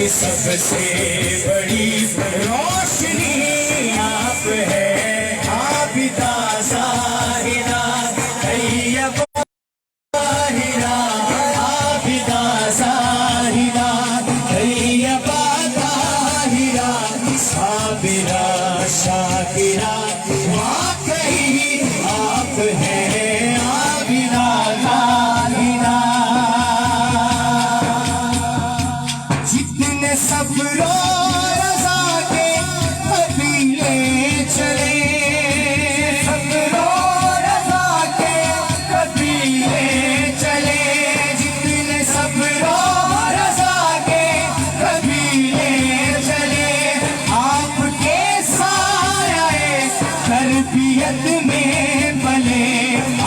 کی سب سے بڑی روشنی آپ ہے عابدہ ظاہرہ طیبہ طاہرہ عابدہ ظاہرہ طیبہ طاہرہ صابرہ شاکرہ واقعی آپ ہیں عابدہ ظاہرہ جتنے صبر و رضا کے قبیلے چلے صبر و رضا کے قبیلے چلے جتنے صبر و رضا کے قبیلے چلے آپ کے سایہ تربیت میں پلے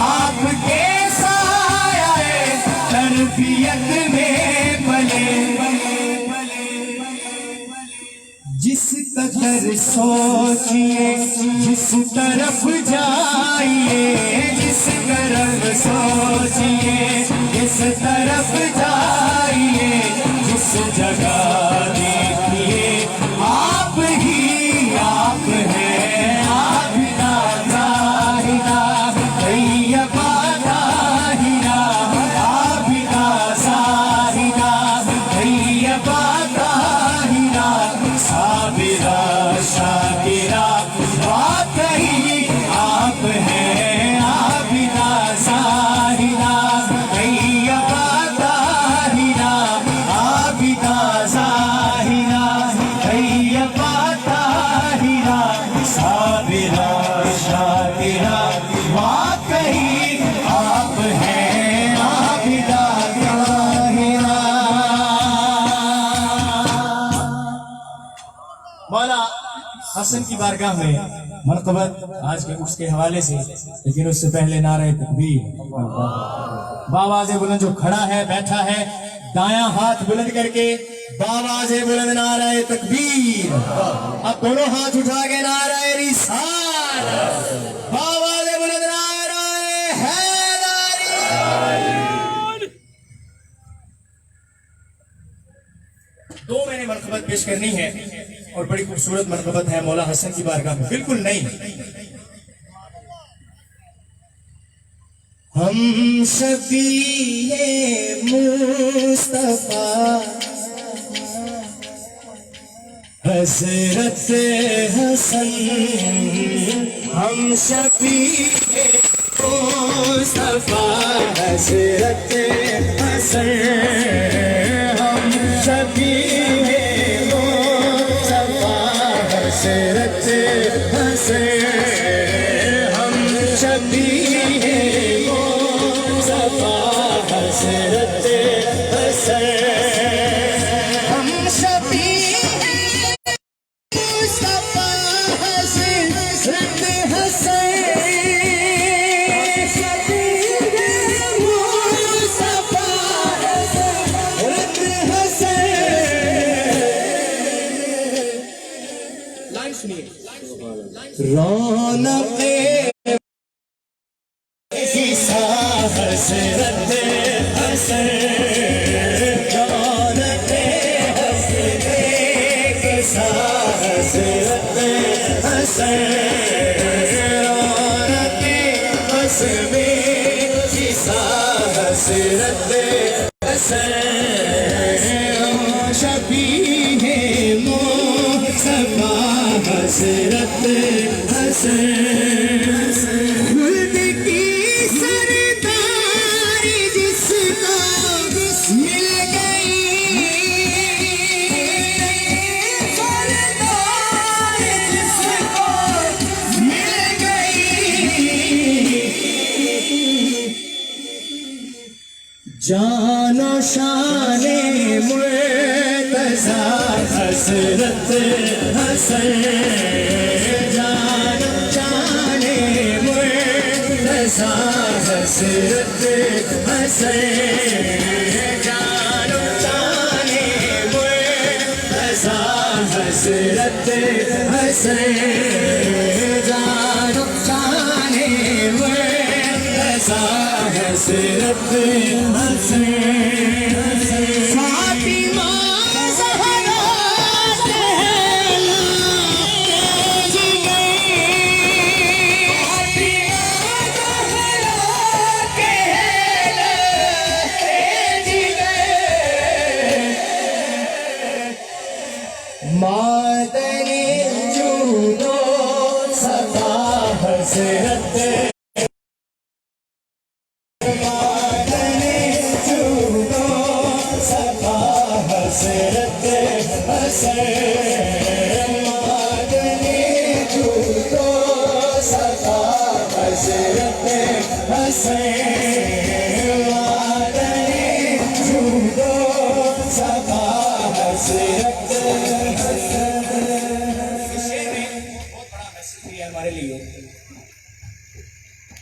آپ کے سایہ تربیت میں پلے جس قدر سوچئے جس طرف جائیے جس طرف سوچئے جس طرف جائیے جس جگہ دیکھیے آپ ہی آپ ہیں عابدہ ظاہرہ طیبہ طاہرہ عابدہ ظاہرہ طیبہ طاہرہ صابرہ شاکرہ واقعی آپ ہیں عابدہ ظاہرہ طیبہ طاہرہ عابدہ ظاہرہ طیبہ طاہرہ صابرہ شاکرہ واقعی آپ ہیں عابدہ ظاہرہ. مولا حسن کی بارگاہ میں مرتبت آج کے عرس کے حوالے سے، لیکن اس سے پہلے نعرہ تکبیر. باواز بلند جو کھڑا ہے بیٹھا ہے دایاں ہاتھ بلند کر کے باواز بلند نعرہ تکبیر. اب دونوں ہاتھ اٹھا کے نعرہ رسالت. باواز بلند نعرہ حیدری. دو میں نے مرتبت پیش کرنی ہے اور بڑی خوبصورت مرتبت ہے مولا حسن کی بارگاہ میں. بالکل نہیں. ہم شفیع مصطفیٰ حضرت حسن ہم شفیع مصطفیٰ حضرت حسن ہم شفیع مصطفیٰ حضرت حسن ہم شفیع مصطفیٰ حضرت حسن ہم شفیع مصطفیٰ حضرت حسن رونق عیسیٰ حضرت حسن رونق عیسیٰ حضرت حسن رونق حسن عیسیٰ حضرت حسن شفیع مصطفیٰ حضرت حسن خلد کی سرداری جس کو مل گئی سرداری جس کو مل گئی جان و شان مرتضی حضرت حسن جان و شان مرتضی حضرت حسن جان و شان مرتضی حضرت حسن جان و شان مرتضی حضرت حسن فاطمہ زہرا مادنی جودو صفا حسرت حسین مادنی جودو صفا حسرت حسین مادنی جودو صفا حسرت حسین. ہمارے لیے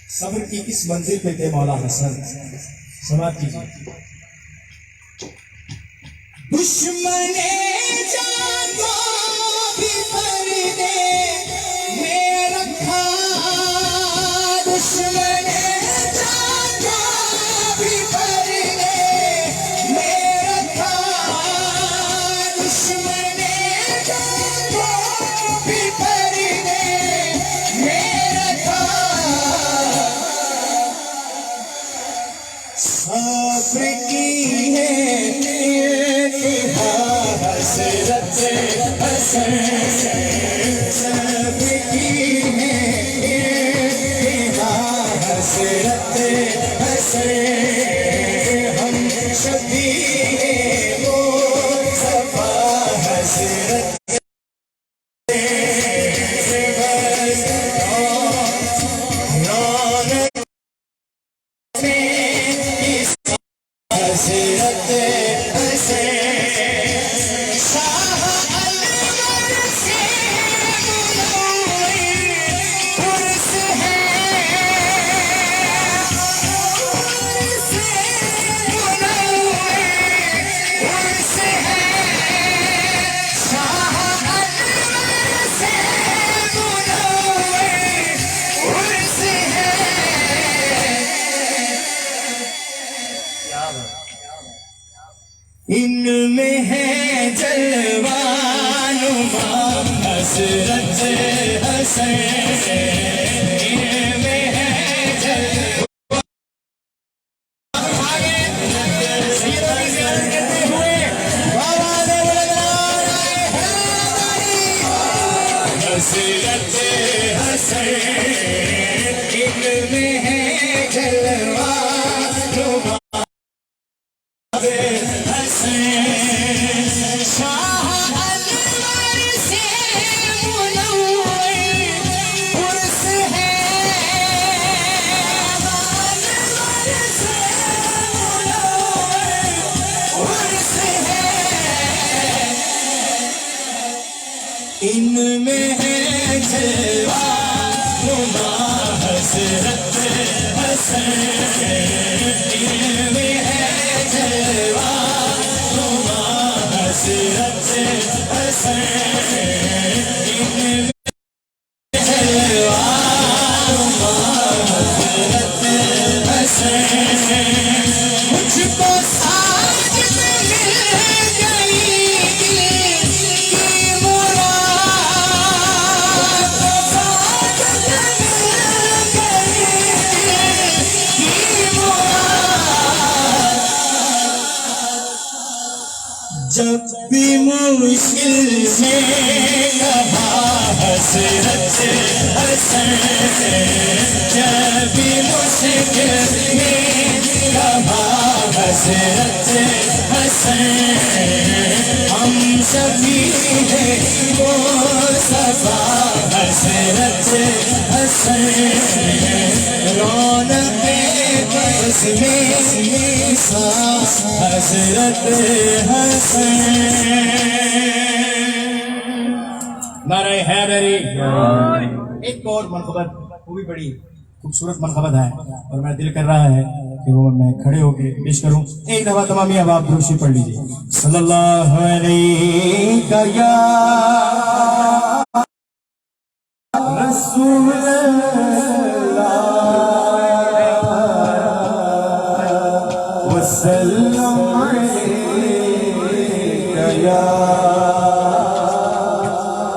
صبر کی کس منزل پہ تھے مولا حسن. سماعت کیجیے. دشمن جان کو بھی پردے میں رکھا دشمن جان کو بھی پردے میں رکھا دشمن جان کو بھی پردے میں رکھا صبر کی ہے حسرت حسین صبر کی ہے حسرت حسین ہم شبیہ وہ صفا حسرت حسرت حسین شاہ انور سے منور عرس ہے عرس منور عرس ہے شاہ انور سے منور عرس ہے. ان میں ہے جلوہ نما حسرت حسین ان میں ہے جلوہ آگے سیدوں کی زیارت کرتے ہوئے آواز بلند حسرت حسین ان میں ہے جلوہ نما حسین شاہ انور سے منور عرس ہے انور سے منور عرس ہے. ان میں ہے جلوہ نما حسرت حسین ان میں ہے جلوہ نما حسرت حسین ان میں جلوہ نما حسرت حسین مجھ کو ساجد مل گئی دل کی مراد ساجد مل گئی دل کی مراد جب بھی مشکل میں کہا حسرت حسین جب بھی مشکل میں کہا حسرت حسین ہم سبھی ہیں وہ صفا حسرت حسین رونق بس میں حسرت حسین. نعرہ حیدری. ایک اور منقبت وہ بھی بڑی خوبصورت منقبت ہے اور میرا دل کر رہا ہے کہ وہ میں کھڑے ہو کے پیش کروں. ایک دفعہ تمامی اب آپ دروشی پڑھ لیجیے. صلی اللہ علیہ یا رسول اللہ وسلم علیک یا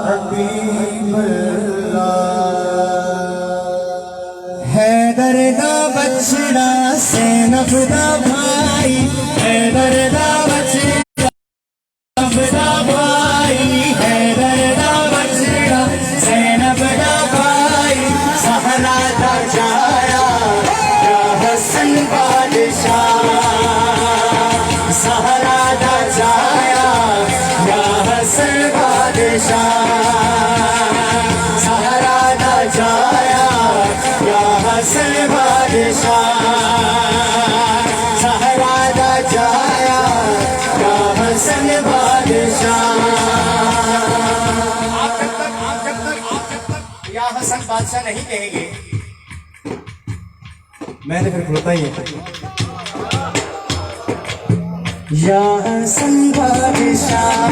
حبیب اللہ. حیدر دا بچڑا زینب دا بھائی حیدر دا بچڑا زینب دا بھائی حیدر دا بچڑا زینب دا بھائی سہرا دا جایا یا حسن ایسا نہیں کہیں گے میں نے پھر کھلتا ہی ہے یا حسن بادشاہ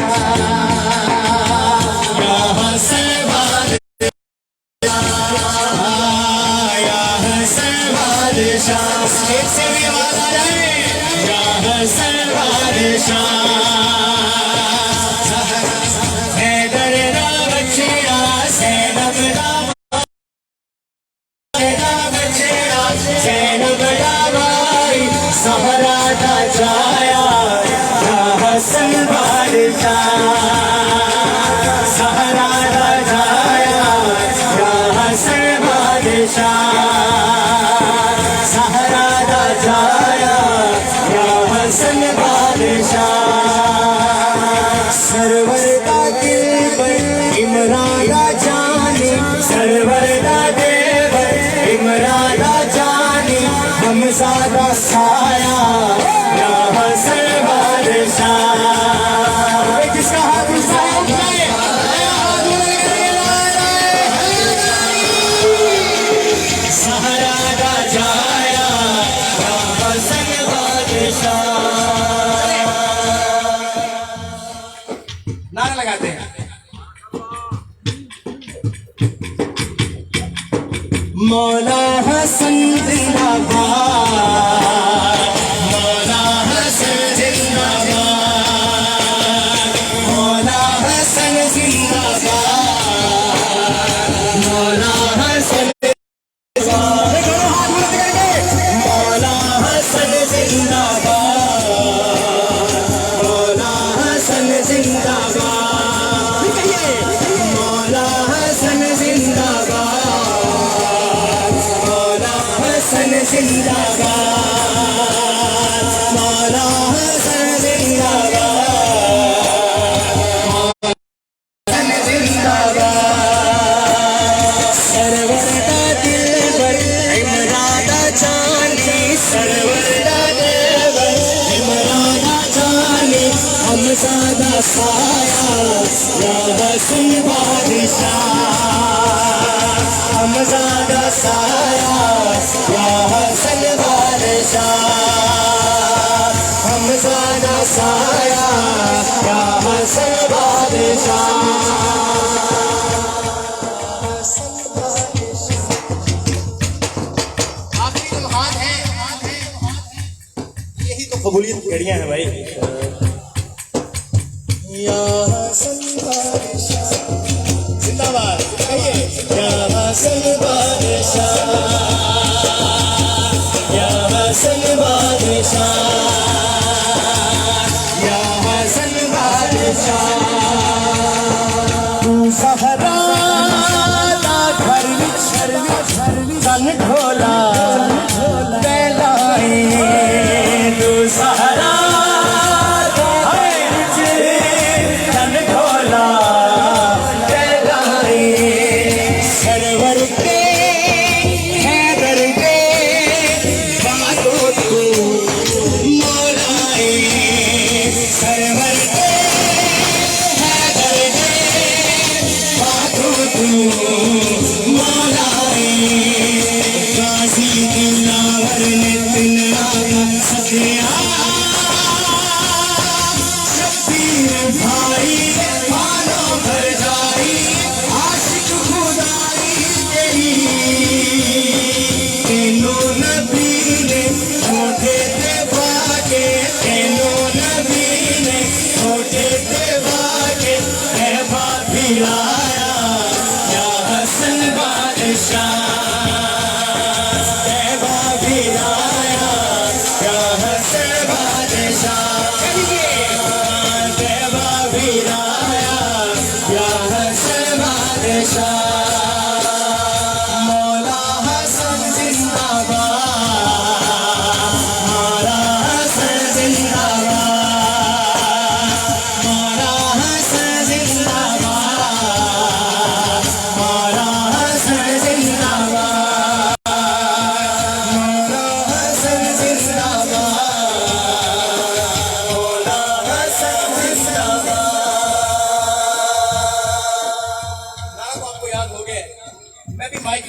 یا حسن بادشاہ یا حسن بادشاہ ایک سے بھی آواز آ جائے یا حسن بادشاہ حیدر دا بچڑا زینب دا بچڑا زینب دا بھائی زہرا دا جایا یا حسن بادشاہ زہرا دا جایا یا حسن بادشاہ زہرا دا جایا یا حسن بادشاہ سرور دا دلبر عمران دا جانی سرور دا دلبر عمران دا جانی حمزہ دا سایہ یا حسن بادشاہ جس کا ہاتھ اٹھائے سہرا دا جایا یا حسن بادشاہ نعرہ لگاتے ہیں مولا حسن زندہ باد مولا حسن زندہ باد مولا حسن زندہ باد مولا حسن مولا حسن زندہ باد مولا حسن زندہ باد مولا حسن زندہ باد مولا حسن زندہ باد مولا حسن زندہ باد حسن زندہ باد سرور دا دلبر عمران دا جانی سرور دا دلبر عمران دا جانی حمزہ دا سایہ یا حسن بادشاہ حمزہ دا سایہ یا حسن بادشاہ حمزہ دا سایہ یا حسن بادشاہ آخری لمحات ہیں یہی تو قبولیت کی گھڑیاں ہیں بھائی یا حسن بادشاہ زندہ باد کہیے یا حسن بادشاہ یا حسن بادشاہ یا حسن بادشاہ زہرا دا گھر وچ تن ڈھولا بیلائے تو زہرا دا گھر وچ تن ڈھولا بیلائے سرور کے حیدر کے باتوں تو مولا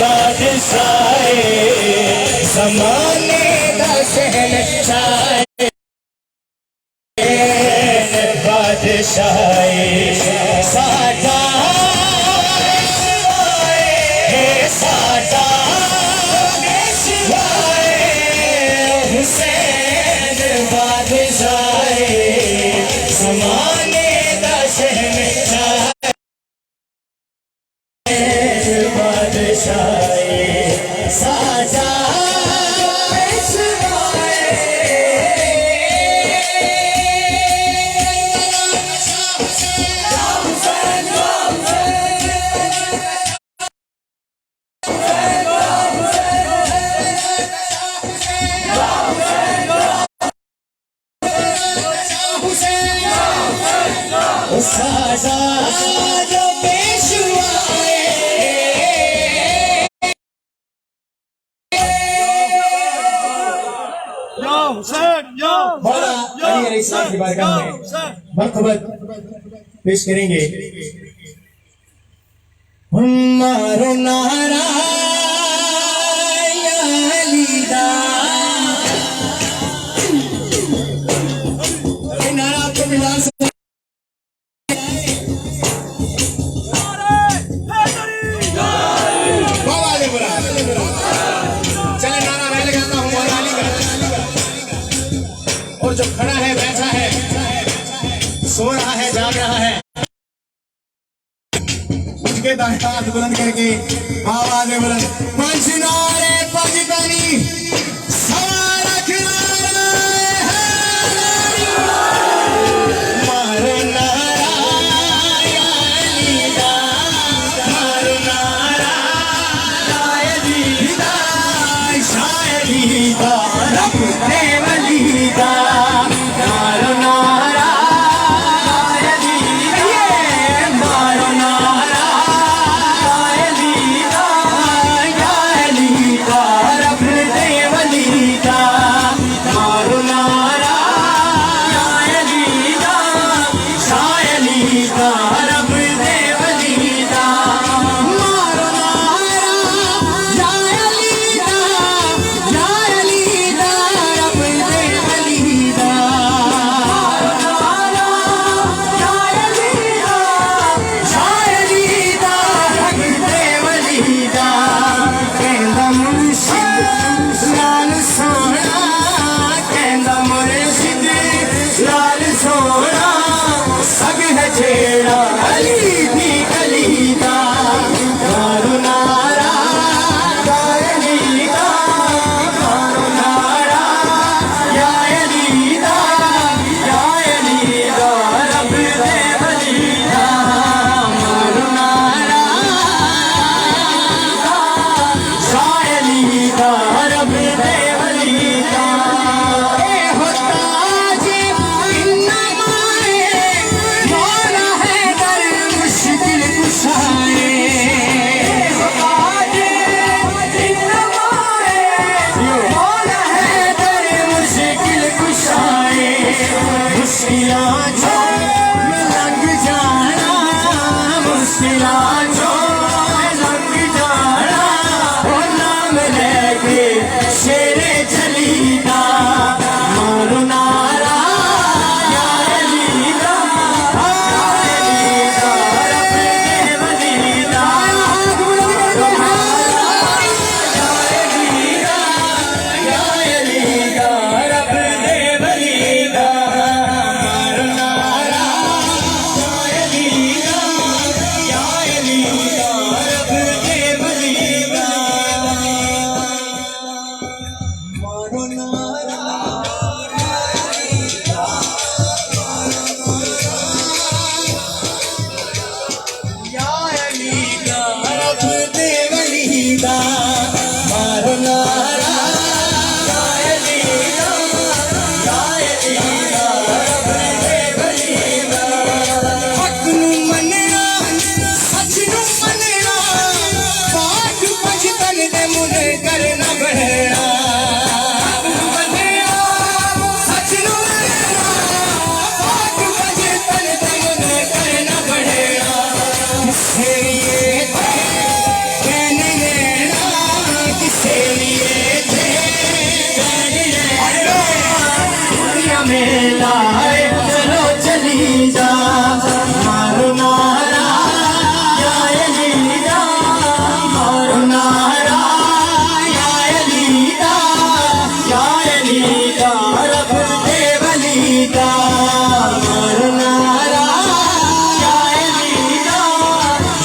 بادشاہ زمانے دا شہنشاہ بادشاہ ساڈا ساڈا حسین بادشاہ زمانے دا شہنشاہ بادشاہ ساڈا جو پیشوا مولا علی علیہ السلام کی بارگاہ میں مرتبت پیش کریں گے مارو نعرہ یا علی دا یہ نعرہ آپ کو ملان سے اور جو کھڑا ہے بیٹھا ہے سو رہا ہے جاگ رہا ہے اٹھ کے دائیں ہاتھ بلند کر کے آواز بلند پنچ نعرے پاکستانی سوال کھڑا مارو نعرہ یا علی دا مارو نعرہ یا علی دا شاہ علی دا رب دے ولی دا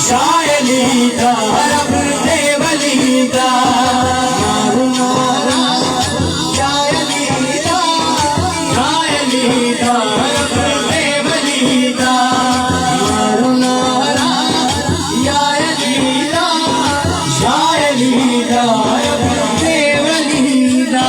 شاعلیدہ اپنے ولیدہ شاعلیدہ شاعلیدہ اپنے ولیدہ یا علیدہ شاعلیدہ اپنے ولیدہ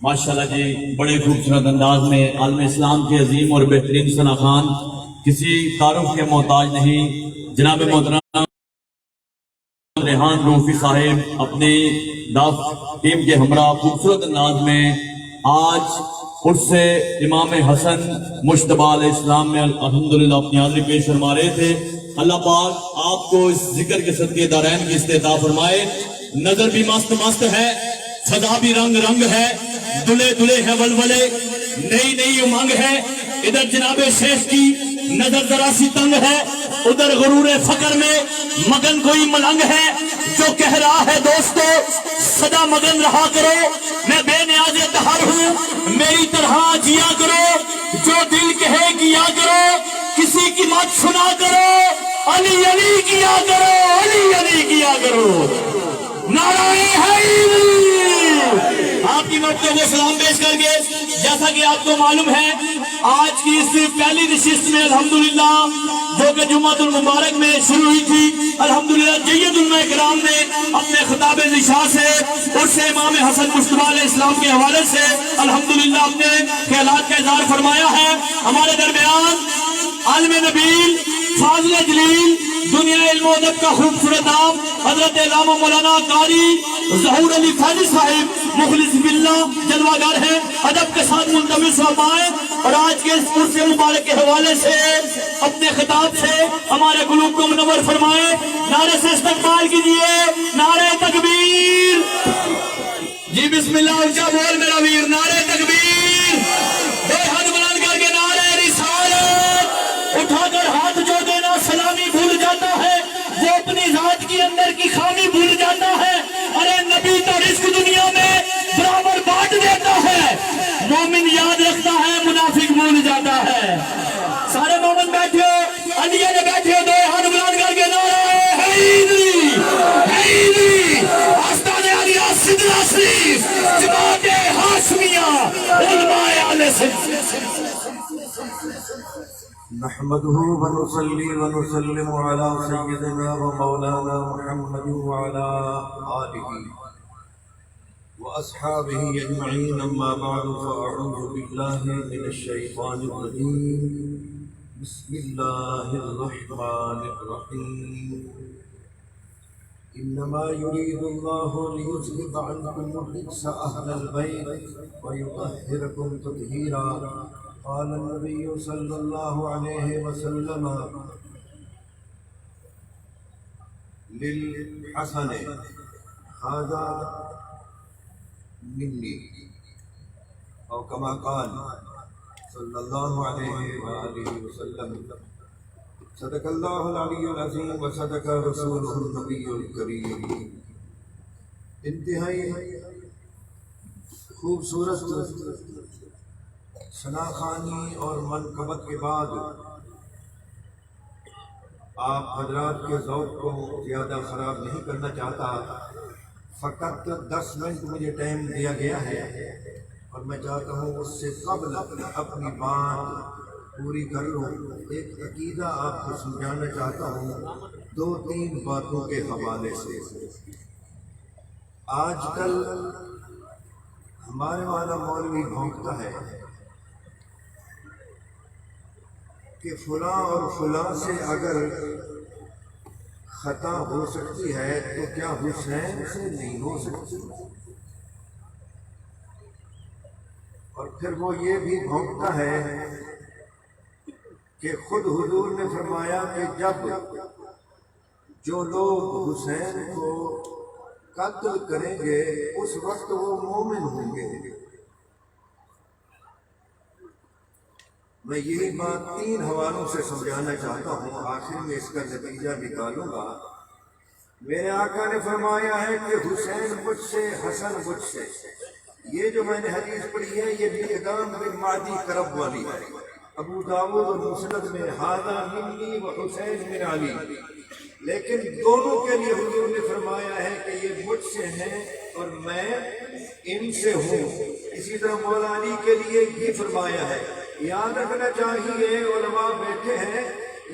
ماشاءاللہ جی، بڑے خوبصورت انداز میں عالم اسلام کے عظیم اور بہترین ثنا خان کسی تعارف کے محتاج نہیں، جناب محترم ریحان روفی صاحب اپنی داف ٹیم کے ہمراہ خوبصورت انداز میں آج عرس امام حسن مجتبی علیہ السلام میں الحمدللہ اپنی حاضری پیش فرما رہے تھے۔ اللہ پاک آپ کو اس ذکر کے صدقے دارین کی استعطا فرمائے۔ نظر بھی مست مست ہے، سدا بھی رنگ رنگ ہے، دلے دلے ہے ولولے، نئی نئی امنگ ہے۔ ادھر جناب شیخ کی نظر ذرا سی تنگ ہے، ادھر غرور فقر میں مگن کوئی ملنگ ہے، جو کہہ رہا ہے دوستو سدا مگن رہا کرو، میں بے نیاز دہر ہوں میری طرح جیا کرو، جو دل کہے کیا کرو، کسی کی مت سنا کرو، علی علی کیا کرو، علی علی کیا کرو، نعرہ حیدری۔ آپ کی موقع کو سلام پیش کر کے جیسا کہ آپ کو معلوم ہے آج کی اس پہلی نشست میں الحمدللہ جو کہ جمعۃ المبارک میں شروع ہوئی تھی، الحمدللہ جید علماء کرام نے اپنے خطاب نشاء سے عرس امام حسن مجتبی علیہ السلام کے حوالے سے الحمدللہ اپنے خیالات کا اظہار فرمایا ہے۔ ہمارے درمیان عالم نبیل، فاضل جلیل، دنیا علم و ادب کا خوبصورت نام حضرت علامہ مولانا قاری ظہور علی فیضی صاحب مخلص باللہ جلوہ گر ہیں، ادب کے ساتھ ملتمس فرمائیں اور آج کے اس عرس مبارک کے حوالے سے اپنے خطاب سے ہمارے قلوب کو منور فرمائیں۔ نعرے سے استقبال کیجئے، نعرہ تکبیر۔ جی بسم اللہ اونچا بول میرا ویر، نعرہ تکبیر، دو ہاتھ بلند کر کے نعرہ رسالت، اٹھا کر ہاتھ جو دینا سلامی بھول جاتا ہے، وہ اپنی ذات کی اندر کی خامی بھول جاتا ہے۔ ارے نبی تو رزق دنیا میں برابر بانٹ دیتا ہے، مومن یاد رکھتا ہے، منافق بھول جاتا ہے۔ سارے مومن بیٹھے ہو، علی نے بیٹھے ہو، دو ہاتھ بلند کر کے نعرہ حیدری حیدری، آستان عالیہ صدر شریف، جماعت ہاشمیہ، علماء اہل سنت۔ نحمده ونصلي ونسلم على سيدنا ومولانا محمد وعلى آله وأصحابه أجمعين، أما بعد فأعوذ بالله من الشيطان الرجيم، بسم الله الرحمن الرحيم، إنما يريد الله ليذهب عنكم الرجس أهل البيت ويطهركم تطهيرا، قال النبي صلى الله عليه وسلم للحسن هذا مني، أو كما قال صلى الله عليه وآله وسلم، صدق الله العلي العظيم وصدق رسوله النبي الكريم۔ انتہائی خوبصورت ثنا خوانی اور منقبت کے بعد آپ حضرات کے ذوق کو زیادہ خراب نہیں کرنا چاہتا، فقط 10 منٹ مجھے ٹائم دیا گیا ہے اور میں چاہتا ہوں اس سے قبل اپنی بات پوری کر لوں۔ ایک عقیدہ آپ کو سمجھانا چاہتا ہوں 2-3 باتوں کے حوالے سے۔ آج کل ہمارے والا مولوی بھونکتا ہے کہ فلاں اور فلاں سے اگر خطا ہو سکتی ہے تو کیا حسین سے نہیں ہو سکتی، اور پھر وہ یہ بھی بھونکتا ہے کہ خود حضور نے فرمایا کہ جب جو لوگ حسین کو قتل کریں گے اس وقت وہ مومن ہوں گے۔ میں یہی بات 3 حوالوں سے سمجھانا چاہتا ہوں، آخر میں اس کا نتیجہ نکالوں گا۔ میرے آقا نے فرمایا ہے کہ حسین مجھ سے، حسن مجھ سے. یہ جو میں نے حدیث پڑھی ہے یہ مقدام بن معدی کرب والی ہے. ابو داؤد اور مسند میں ھذا منی و حسین من علی، لیکن دونوں کے لیے حضور نے فرمایا ہے کہ یہ مجھ سے ہیں اور میں ان سے ہوں. اسی طرح مولا علی کے لیے بھی فرمایا ہے. یاد رکھنا چاہیے علماء بیٹھے ہیں،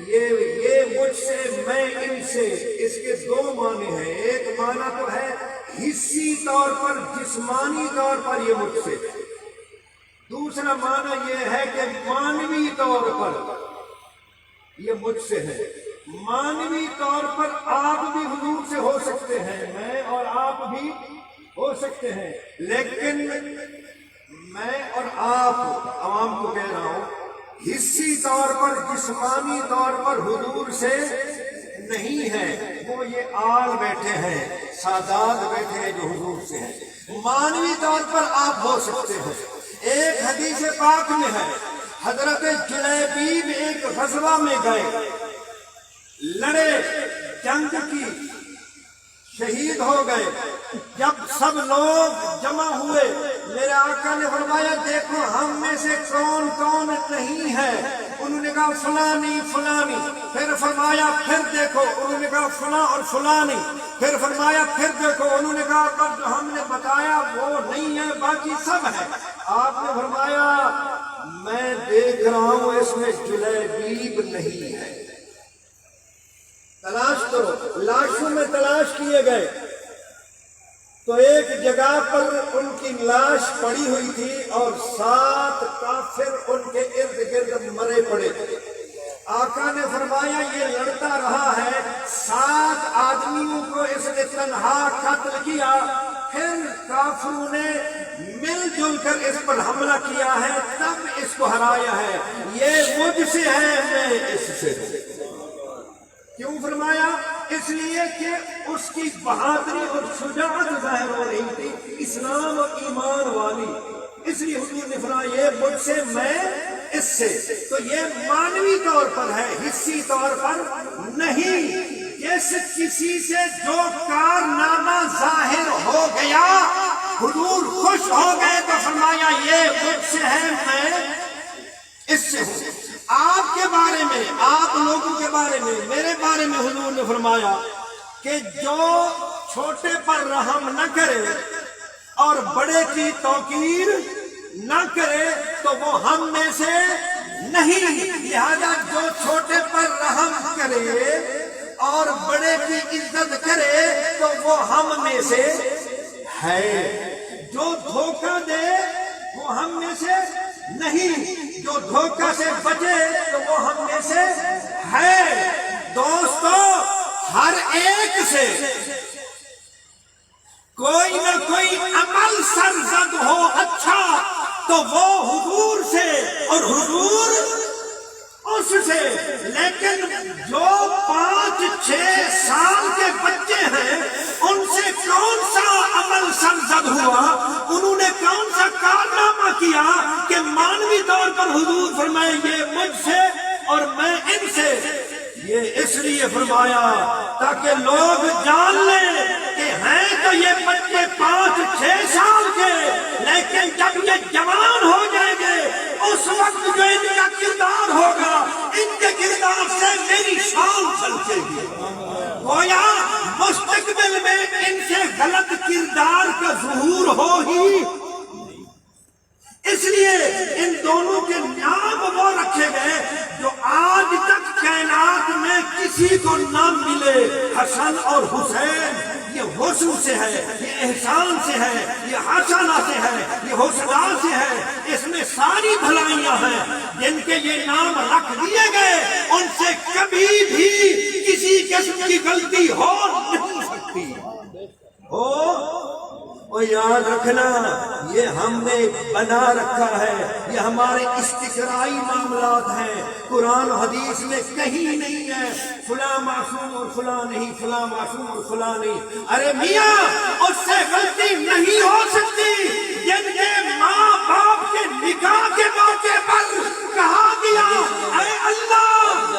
یہ مجھ سے، میں ان سے، اس کے دو معنی ہیں. ایک معنی تو ہے حصی طور پر، جسمانی طور پر یہ مجھ سے. دوسرا معنی یہ ہے کہ مانوی طور پر یہ مجھ سے ہے. مانوی طور پر آپ بھی حضور سے ہو سکتے ہیں، میں اور آپ بھی ہو سکتے ہیں، لیکن میں اور آپ عوام کو کہہ رہا ہوں حصی طور پر، جسمانی طور پر حضور سے نہیں ہے. وہ یہ آل بیٹھے ہیں، سادات بیٹھے ہیں جو حضور سے ہیں. مانوی طور پر آپ ہو سکتے ہیں. ایک حدیث پاک میں ہے حضرت جلیبیب ایک غزوہ میں گئے، لڑے، جنگ کی، شہید ہو گئے. جب سب لوگ جمع ہوئے میرے آقا نے فرمایا دیکھو ہم میں سے کون کون نہیں ہے. انہوں نے کہا فلانی فلانی. پھر فرمایا پھر دیکھو، انہوں نے کہا فلاں اور فلانی. پھر فرمایا پھر دیکھو، انہوں نے کہا پر جو ہم نے بتایا وہ نہیں ہے، باقی سب ہے. آپ نے فرمایا میں دیکھ رہا ہوں اس میں جلیبیب نہیں ہے. تلاش کرو. لاشوں میں تلاش کیے گئے تو ایک جگہ پر ان کی لاش پڑی ہوئی تھی اور 7 کافر ان کے ارد گرد مرے پڑے تھے. آقا نے فرمایا یہ لڑتا رہا ہے، 7 آدمیوں کو اس نے تنہا قتل کیا. پھر کافروں نے مل جل کر اس پر حملہ کیا ہے، تب اس کو ہرایا ہے. یہ مجھ سے ہے، میں اس سے ہوں. کیوں فرمایا؟ اس لیے کہ اس کی بہادری اور شجاعت ظاہر ہو رہی تھی، اسلام اور ایمان والی. اس لیے حضور نے فرمایا یہ مجھ سے، میں اس سے. تو یہ مانوی طور پر ہے، حصی طور پر نہیں. جیسے کسی سے جو کارنامہ ظاہر ہو گیا حضور خوش ہو گئے تو فرمایا یہ مجھ سے ہے، میں اس سے ہوں. آپ کے بارے میں، آپ لوگوں کے بارے میں، میرے بارے میں حضور نے فرمایا کہ جو چھوٹے پر رحم نہ کرے اور بڑے کی توقیر نہ کرے تو وہ ہم میں سے نہیں. لہذا جو چھوٹے پر رحم کرے اور بڑے کی عزت کرے تو وہ ہم میں سے ہے. جو دھوکہ دے وہ ہم میں سے نہیں، جو دھوکہ سے بچے تو وہ ہم میں سے ہے. دوستو ہر ایک سے کوئی نہ کوئی عمل سرزد ہو اچھا تو وہ حضور سے اور حضور اس سے. لیکن جو 5-6 سال کے بچے ہیں ان سے کون سا عمل سرزد ہوا؟ انہوں نے کون سا کارنامہ کیا کہ مانوی طور پر حضور فرمائے یہ مجھ سے اور میں ان سے؟ یہ اس لیے فرمایا تاکہ لوگ جان لیں کہ ہیں تو یہ بچے 5-6 سال کے، لیکن جب یہ جوان ہو جائیں گے اس وقت جو ان کا کردار ہوگا، ان کے کردار سے میری شان چلتے گی. گویا مستقبل میں ان سے غلط کردار کا ظہور ہو ہی. اس لیے ان دونوں کے نام وہ رکھے گئے جو آج تک کائنات میں کسی کو نہ ملے. حسن اور حسین، یہ حسن سے ہے، یہ احسان سے ہے، یہ حسنہ سے ہے، یہ حسنہ سے ہے. اس میں ساری بھلائیاں ہیں. جن کے یہ نام رکھ دیے گئے ان سے کبھی بھی کسی قسم کی غلطی ہو نہیں سکتی. اور یاد رکھنا یہ ہم نے بنا رکھا ہے، یہ ہمارے استقرائی معاملات ہیں. قرآن و حدیث میں کہیں نہیں ہے فلاں معصوم اور فلاں نہیں، فلاں معصوم اور فلاں نہیں. ارے میاں اس سے غلطی نہیں ہو سکتی. جن کے ماں باپ کے نکاح کے موقع پر کہا گیا اے اللہ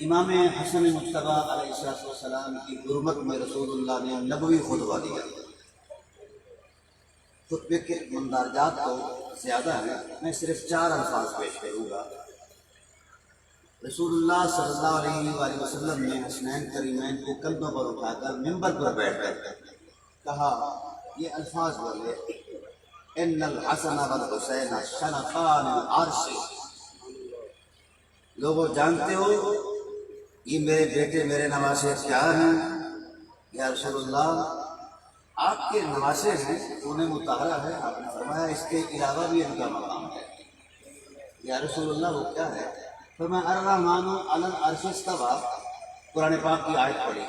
امام حسن مجتبیٰ علیہ السلام کی حرمت میں رسول اللہ نے نبوی خطبہ دیا. خطبے کے مندرجات تو زیادہ ہیں، میں صرف 4 الفاظ پیش کروں گا. رسول اللہ صلی اللہ علیہ وآلہ وسلم نے حسنین کریمین کو کندھوں پر اٹھا کر ممبر پر بیٹھ کر کہا، یہ الفاظ بولے، ان الحسن والحسین شنفان العرش. لوگوں جانتے ہو یہ میرے بیٹے میرے نواسے کیا ہیں؟ یا رسول اللہ آپ کے نواسے ہیں، انہیں مطالعہ ہے. آپ نے فرمایا اس کے علاوہ بھی ان کا مقام ہے. یا رسول اللہ وہ کیا ہے؟ فرمایا الرحمن علی العرش استویٰ. قرآن پاک کی آیت پڑھی.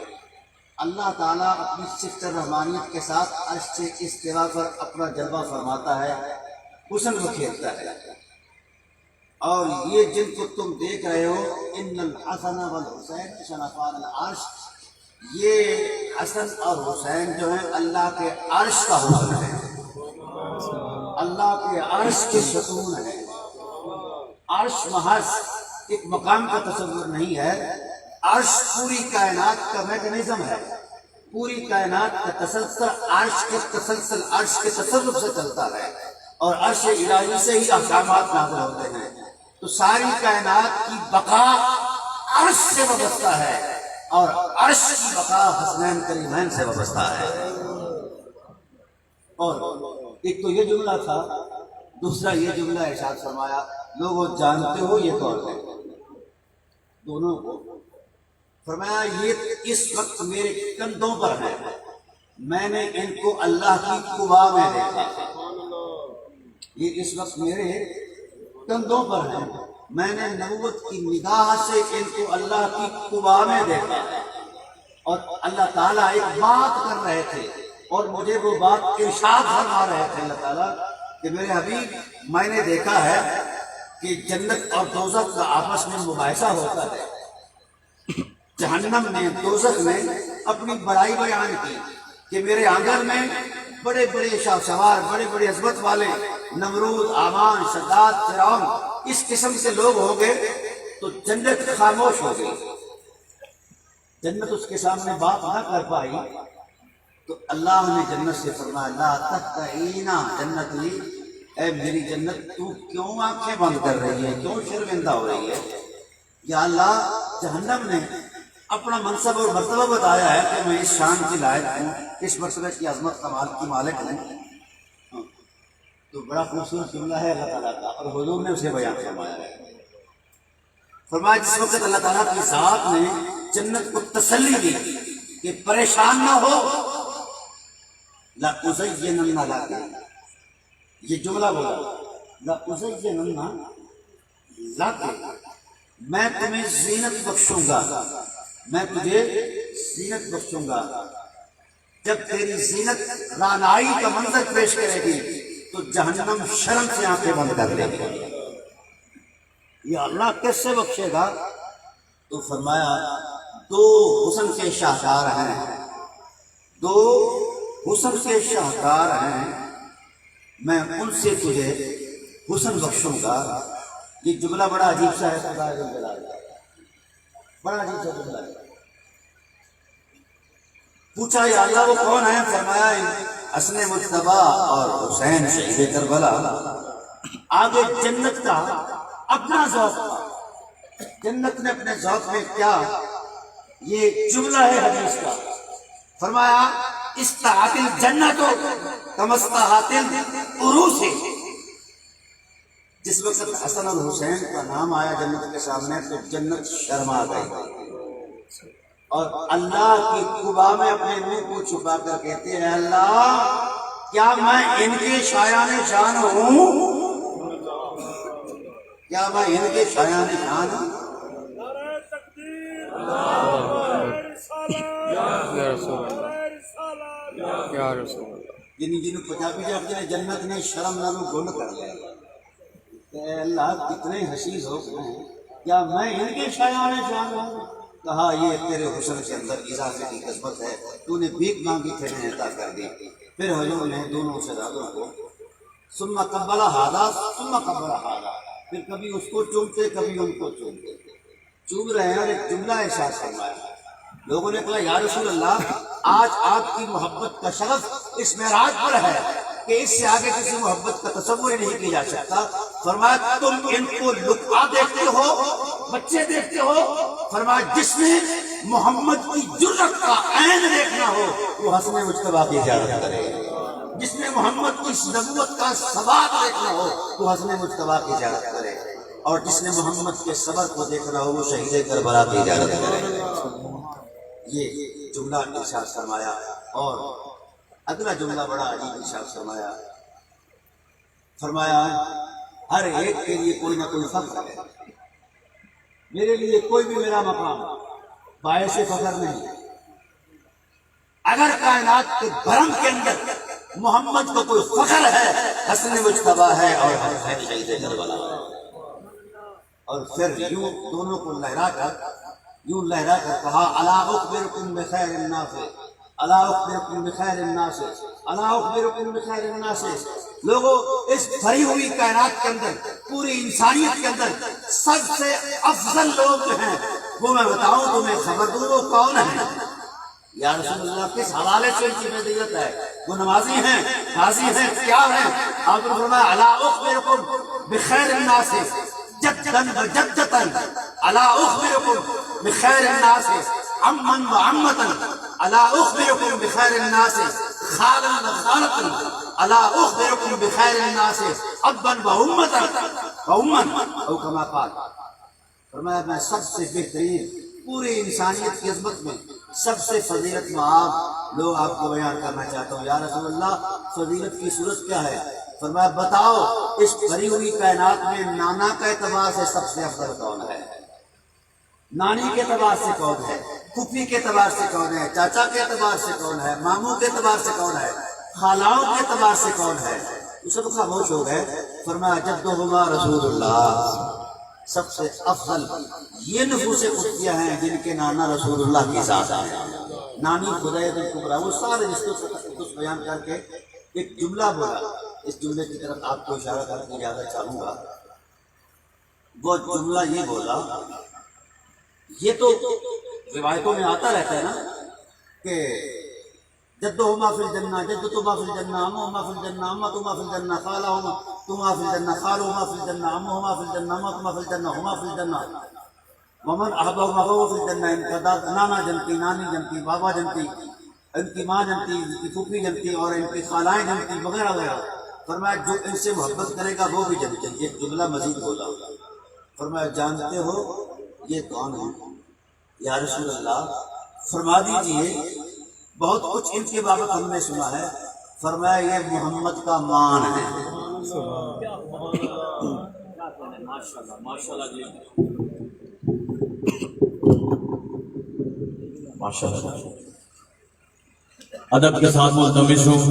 اللہ تعالیٰ اپنی صفت رحمانیت کے ساتھ عرش سے استوا پر اپنا جلوہ فرماتا ہے، حسن بکھیرتا ہے. اور یہ جن کو تم دیکھ رہے ہو، ان الحسن والحسین شنفان العرش، یہ حسن اور حسین جو ہیں اللہ کے عرش کا حسن ہے، اللہ کے عرش کے ستون ہے. عرش محض ایک مقام کا تصور نہیں ہے، عرش پوری کائنات کا میکانزم ہے. پوری کائنات کا تسلسل عرش کے تصرف سے چلتا ہے، اور عرش الہی سے ہی احکامات نازل ہوتے ہیں. تو ساری کائنات کی بقا عرش سے وابستہ ہے، اور عرش کی بقا حسنین کریمین سے وابستہ ہے. اور ایک تو یہ جملہ تھا، دوسرا یہ جملہ ارشاد فرمایا، لوگوں جانتے ہو یہ کون ہے؟ دونوں کو فرمایا یہ اس وقت میرے کندھوں پر ہے، میں نے ان کو اللہ کی قبا میں دیکھا. یہ اس وقت میرے کندھوں پر ہے، میں نے نبوت کی نگاہ سے ان کو اللہ کی قبا میں دیکھا. اور اللہ تعالیٰ ایک بات کر رہے تھے اور مجھے وہ بات ارشاد فرما رہے تھے اللہ تعالیٰ کہ میرے حبیب میں نے دیکھا ہے کہ جنت اور دوزخ کا آپس میں مباحثہ ہوتا ہے. جہنم نے دوزخ نے اپنی بڑائی بیان کی کہ میرے آنگن میں بڑے بڑے شاہ سوار، بڑے بڑے عظمت والے نمرود، آمان، شداد، فرعون اس قسم کے لوگ ہو گئے. تو جنت خاموش ہو گئی، جنت اس کے سامنے بات نہ کر پائی. تو اللہ نے جنت سے فرمایا لا تفتحینا، جنت لی اے میری جنت تو کیوں آنکھیں بند کر رہی ہے، کیوں شرمندہ ہو رہی ہے؟ یا اللہ جہنم نے اپنا منصب اور مرتبہ بتایا ہے کہ میں اس شان کی لائق ہوں، اس مرتبہ کی عظمت کمال کی مالک ہوں. تو بڑا خوبصورت جملہ ہے اللہ تعالیٰ کا، اور حضور نے اسے بیان فرمایا ہے. فرمایا جس وقت اللہ تعالیٰ کی ذات نے جنت کو تسلی دی کہ پریشان نہ ہو، لَأُزَيِّنَنَّ لَكَ، یہ جملہ بولا لَأُزَيِّنَنَّ لَكَ، میں تمہیں زینت بخشوں گا، میں تجھے زینت بخشوں گا. جب تیری زینت رانائی کا منظر پیش کرے گی تو جہنم شرم سے آنکھیں بند کر دے گی. یہ اللہ کیسے بخشے گا؟ تو فرمایا دو حسن کے شاہکار ہیں، دو حسن کے شاہکار ہیں، میں ان سے تجھے حسن بخشوں گا. یہ جملہ بڑا عجیب سا ہے، خدا جلال بڑا عجیب سا جملہ ہے. پوچھا یا اللہ وہ کون ہے؟ فرمایا حسن مجتبیٰ اور حسین شہید کربلا. آگے جنت کا اپنا ذوق تھا، جنت نے اپنے ذوق میں کیا، یہ جملہ ہے حدیث کا. فرمایا استحات الجنت کما استحات العروس. جس وقت حسن اور حسین کا نام آیا جنت کے سامنے تو جنت شرما گئی، اور اللہ کی قبا میں اپنے منہ کو چھپا کر کہتے ہیں اللہ کیا میں ان کے شایان شان ہوں؟ کیا میں ان کے شایان شان ہوں؟ جن پنجابی جب جنت نے شرم نالو گنڈ کر لیا کہ اللہ کتنے حسین ہو گئے، کیا میں ان کے شایان شان ہوں؟ کہا یہ تیرے حسن کے اندر اضافے کی قسمت ہے، تو نے بھیک مانگی تھے نے عطا کر دی. پھر حضور نے دونوں شہزادوں کو ثم قبل ھذا ثم قبل ھذا، پھر کبھی اس کو چومتے کبھی ان کو چومتے. چوم رہے ہیں اور ایک جملہ ارشاد فرمایا. لوگوں نے کہا یا رسول اللہ آج آپ کی محبت کا شرف اس معراج پر ہے کہ اس سے آگے کسی محبت کا تصور ہی نہیں کیا جا سکتا. فرمایا تم ان کو لقا دیکھتے ہو, بچے دیکھتے ہو. فرمایا جس نے محمد کی جرأت کا عین دیکھنا ہو وہ حسن مجتبیٰ کی زیارت کرے. جس نے محمد کی نبوت کا ثبات دیکھنا ہو وہ حسن مجتبیٰ کی زیارت کرے. اور جس نے محمد کے صبر کو دیکھنا ہو وہ شہید کربلا کی زیارت کرے. یہ جملہ ارشاد فرمایا. اور اگلا جملہ بڑا عجیب ارشاد فرمایا. فرمایا ہر ایک کے لیے کوئی نہ کوئی فخر ہے. میرے لیے کوئی بھی میرا مقام باعث فخر نہیں. اگر کائنات کے بھرم کے اندر محمد کو کوئی فخر ہے حسن مجتبیٰ ہے اور شہید کربلا ہے. اور پھر یوں دونوں کو لہرا کر کہا الا اخبرکم بخیر الناس, الا اخبرکم بخیر الناس, الا اخبرکم بخیر الناس. لوگوں اس بھری ہوئی کائنات کے اندر, پوری انسانیت کے اندر سب سے افضل لوگ جو ہیں وہ میں بتاؤں تمہیں خبر دوں وہ کون ہے. یا رسول اللہ کس حوالے سے ان کی فضیلت ہے؟ وہ نمازی ہیں, قاضی ہیں, کیا ہیں؟ آپ نے فرمایا الا اخبرکم بخیر الناس جدًا وجدًا, الا اخبرکم بخیر الناس عمًا وعمةً, الا اخبرکم بخیر الناس خالا وخالة, الا اخبرکم بخیر الناس ابا وامًا او کما قال. فرمایا میں سب سے بہترین پوری انسانیت کی عظمت میں سب سے فضیلت مآب لوگ آپ کو بیان کرنا چاہتا ہوں. یا رسول اللہ فضیلت کی صورت کیا ہے؟ فرمایا بتاؤ اس بھری ہوئی کائنات میں نانا کے اعتبار سے سب سے افضل کون ہے؟ نانی کے اعتبار سے کون ہے؟ پھوپھی کے اعتبار سے کون ہے؟ چاچا کے اعتبار سے کون ہے؟ ماموں کے اعتبار سے کون ہے؟ خالاؤں کے اعتبار سے کون ہے؟ یہ سب خاموش ہو گئے. فرمایا جدہما رسول اللہ, سب سے افضل یہ نفوس قدسیہ ہیں جن کے نانا رسول اللہ کی ذات ہے. نانی خدای الکبریٰ, وہ سارے رشتوں سے تقدس بیان کر کے ایک جملہ بولا. اس جملے کی طرف آپ کو اشارہ کر کے اجازت چاہوں گا. وہ جملہ یہ بولا, یہ تو روایتوں میں آتا رہتا ہے نا کہ جدہما فی الجنہ, جدتما فی الجنہ, عمہما فی الجنہ, عمتما فی الجنہ, خالہما تما فی الجنہ, خالہما فی الجنہ, عمہما فی الجنہ, عمتما فی الجنہ, ہما فی الجنہ, ومن احبہما فہو فی الجنہ. ان کا نانا جنتی, نانی جنتی, بابا جنتی, ان کی ماں جنتی, ان کی پھوپھی جنتی اور ان کی خالائیں جنتی وغیرہ وغیرہ. فرمایا جو ان سے محبت کرے گا وہ بھی جنتی. ایک جملہ مزید بولا. فرمایا جانتے ہو یہ کون ہے؟ یا رسول اللہ فرما دیجئے, بہت کچھ ان کے بابت ہم نے سنا ہے. فرمایا یہ محمد کا مان ہے. ادب کے ساتھ ملتمس ہوں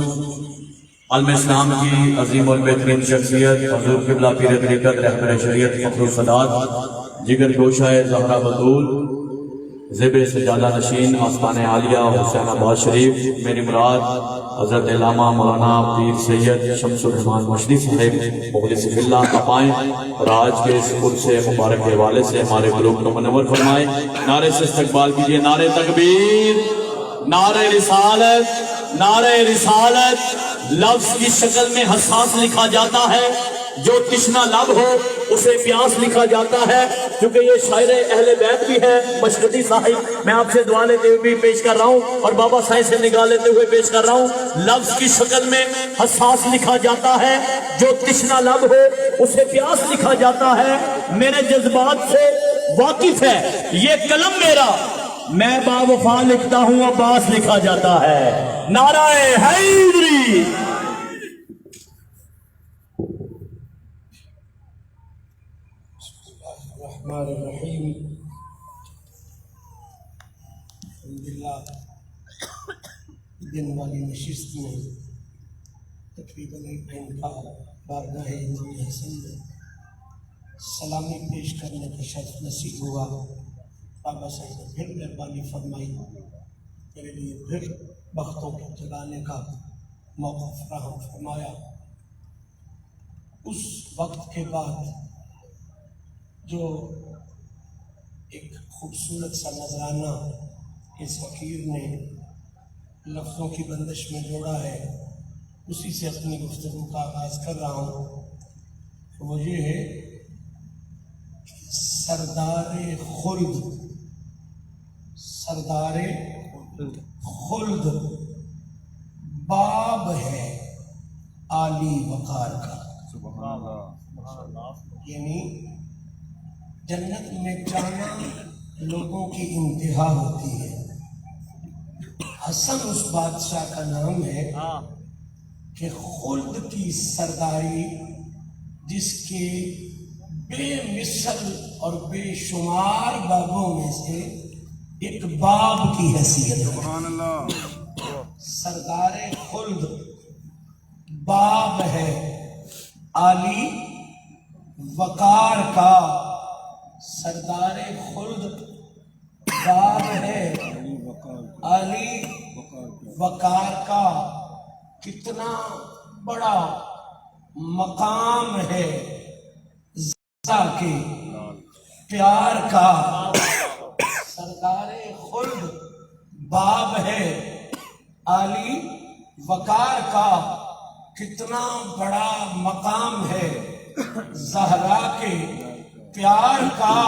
عالم اسلام کی عظیم اور بہترین شخصیت حضور قبلہ پیر طریقت رہبر شریعت فخر السادات جگر گوشہ زہرا بطول زیب سجادہ نشین آستان عالیہ حسین آباد شریف, میری مراد حضرت علامہ مولانا پیر سید شمس الرحمان مشری صاحب مخلص باللہ اپائیں اور آج کے اس عرص مبارک کے حوالے سے ہمارے قلوب کو منور فرمائیں. نعرے سے استقبال کیجئے. نعرے تکبیر, نعرے رسالت, نعرے رسالت. لفظ کی شکل میں حساس لکھا جاتا ہے, جو تشنا لب ہو اسے پیاس لکھا جاتا ہے. کیونکہ یہ شاعر اہل بیت بھی ہے مشرقی صاحب, میں آپ سے دعا لیتے ہوئے بھی پیش کر رہا ہوں اور بابا صاحب سے نگاہ لیتے ہوئے پیش کر رہا ہوں. لفظ کی شکل میں حساس لکھا جاتا ہے, جو تشنا لب ہو اسے پیاس لکھا جاتا ہے. میرے جذبات سے واقف ہے یہ قلم میرا, میں با وفا لکھتا ہوں عباس لکھا جاتا ہے. نعرہ حیدری. الرحمن الرحیم. الحمدللہ دن والی نشست میں تقریباً ایک گھنٹہ بارگاہ امام حسن میں سلامی پیش کرنے کا شرف نصیب ہوا. بابا صاحب نے پھر مہربانی فرمائی, میرے لیے پھر بختوں کو جگانے کا موقع فراہم فرمایا. اس وقت کے بعد جو ایک خوبصورت سا نذرانہ اس فقیر نے لفظوں کی بندش میں جوڑا ہے، اسی سے اپنی گفتگو کا آغاز کر رہا ہوں۔ وہ یہ ہے سردار خلد، سردار خلد باب ہے عالی وقار کا، یعنی جنت میں جانا لوگوں کی انتہا ہوتی ہے۔ حسن اس بادشاہ کا نام ہے کہ خلد کی سرداری، جس کے بے مثل اور بے شمار بابوں میں سے ایک باب کی حیثیت ہے۔ سردار خلد باب ہے عالی وقار کا، سردار خلد باب ہے عالی وقار کا، کتنا بڑا مقام ہے زا کے پیار کا، سردار خلد باب ہے عالی وقار کا، کتنا بڑا مقام ہے زہرا کے پیار کا۔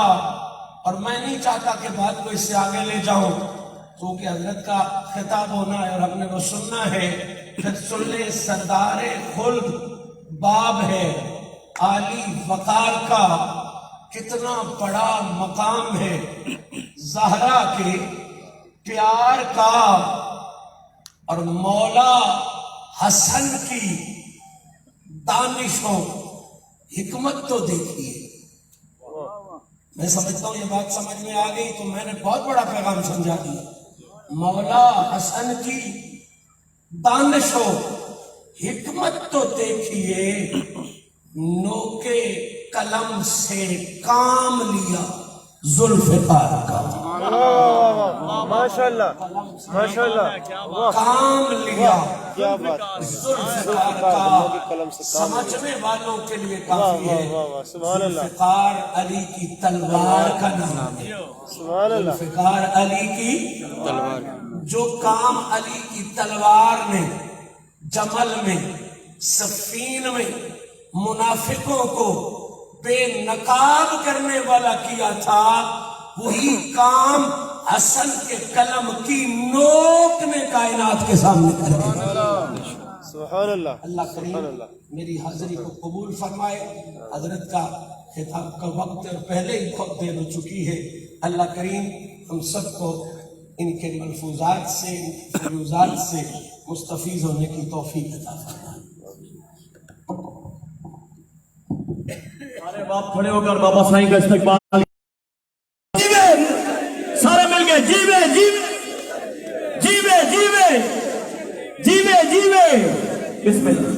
اور میں نہیں چاہتا کہ بات کو اس سے آگے لے جاؤں، کیونکہ حضرت کا خطاب ہونا ہے اور ہم نے وہ سننا ہے۔ پھر سن لے، سردار خلد باب ہے عالی وقار کا، کتنا بڑا مقام ہے زہرا کے پیار کا۔ اور مولا حسن کی دانش و حکمت تو دیکھیے۔ میں سمجھتا ہوں یہ بات سمجھ میں آ گئی تو میں نے بہت بڑا پیغام سمجھا دیا۔ مولا حسن کی دانش و حکمت تو دیکھیے، نوکے قلم سے کام لیا ذوالفقار کا، کام لیا ذوالفقار کا، سمجھنے والوں کے لیے کافی ہے۔ ذوالفقار علی کی تلوار کا نام ہے، ذوالفقار علی کی تلوار، جو کام علی کی تلوار نے جمل میں صفین میں منافقوں کو بے نقاب کرنے والا کیا تھا، وہی کام حسن کے قلم کی نوک نے کائنات کے سامنے کر دیا۔ سبحان اللہ۔ اللہ کریم میری حاضری کو قبول فرمائے۔ حضرت کا خطاب کا وقت پہلے ہی خود دے ہو چکی ہے۔ اللہ کریم ہم سب کو ان کے ملفوظات سے، فیوزات سے مستفیض ہونے کی توفیق عطا فرمائے۔ سارے باپ کھڑے ہو کر بابا سائیں کا استقبال، سارے مل کے جیوے جیوے جیوے جیوے جیوے جیوے۔ بسم اللہ۔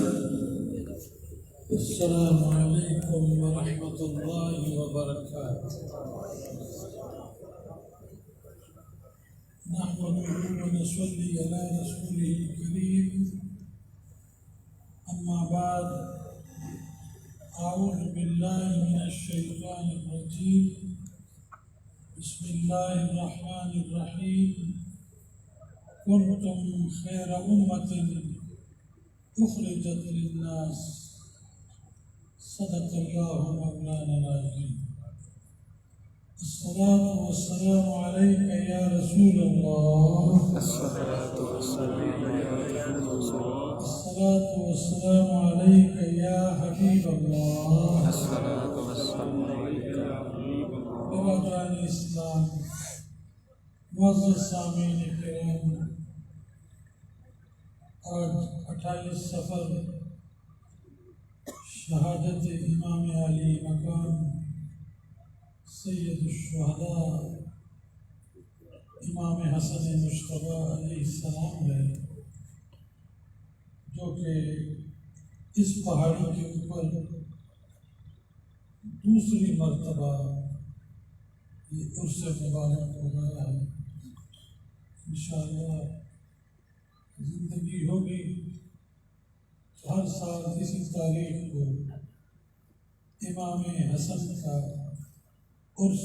السلام علیکم ورحمۃ اللہ وبرکاتہ۔ نحمده ونصلي على رسوله الكريم، أما بعد، أعوذ بالله من الشيطان الرجيم، بسم الله الرحمن الرحيم، كنتم خير أمة أخرجت للناس، صدق الله مولانا العظيم۔ الصلاة والسلام عليك يا رسول الله، الصلاة والسلام عليك يا حبيب الله، برادران اسلام، معزز سامعین کرام، آج 28 صفر شہادت امام علی مقام سید الشہداء امام حسن مجتبیٰ علیہ السلام ہے، جو کہ اس پہاڑی کے اوپر دوسری مرتبہ یہ عرس مبارک ہو رہا ہے۔ انشاءاللہ زندگی ہوگی تو ہر سال اسی تاریخ کو امام حسن کا عرس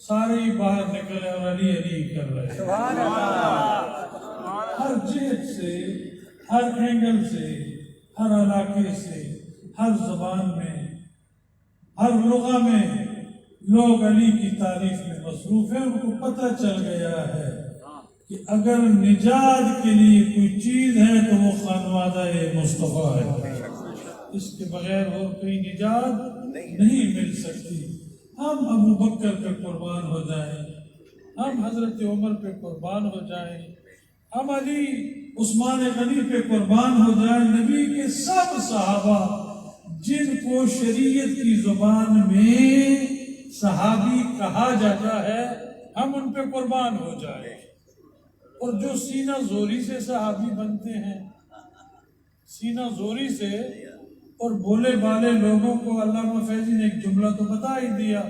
سارے ہی باہر نکلے اور علی علی کر رہے ہیں. ہر جہت سے، ہر اینگل سے، ہر علاقے سے، ہر زبان میں، ہر لغہ میں لوگ علی کی تعریف میں مصروف ہیں. ان کو پتہ چل گیا ہے کہ اگر نجات کے لیے کوئی چیز ہے تو وہ خانوادہ مصطفیٰ ہے. اس کے بغیر اور کوئی نجات نہیں مل سکتی. ہم ابو بکر پہ قربان ہو جائیں، ہم حضرت عمر پہ قربان ہو جائیں، ہم علی عثمان غنی پہ قربان ہو جائیں. نبی کے سب صحابہ جن کو شریعت کی زبان میں صحابی کہا جاتا ہے، ہم ان پہ قربان ہو جائیں. اور جو سینہ زوری سے صحابی بنتے ہیں، سینہ زوری سے، اور بولے بالے لوگوں کو علامہ فیضی نے ایک جملہ تو بتا ہی دیا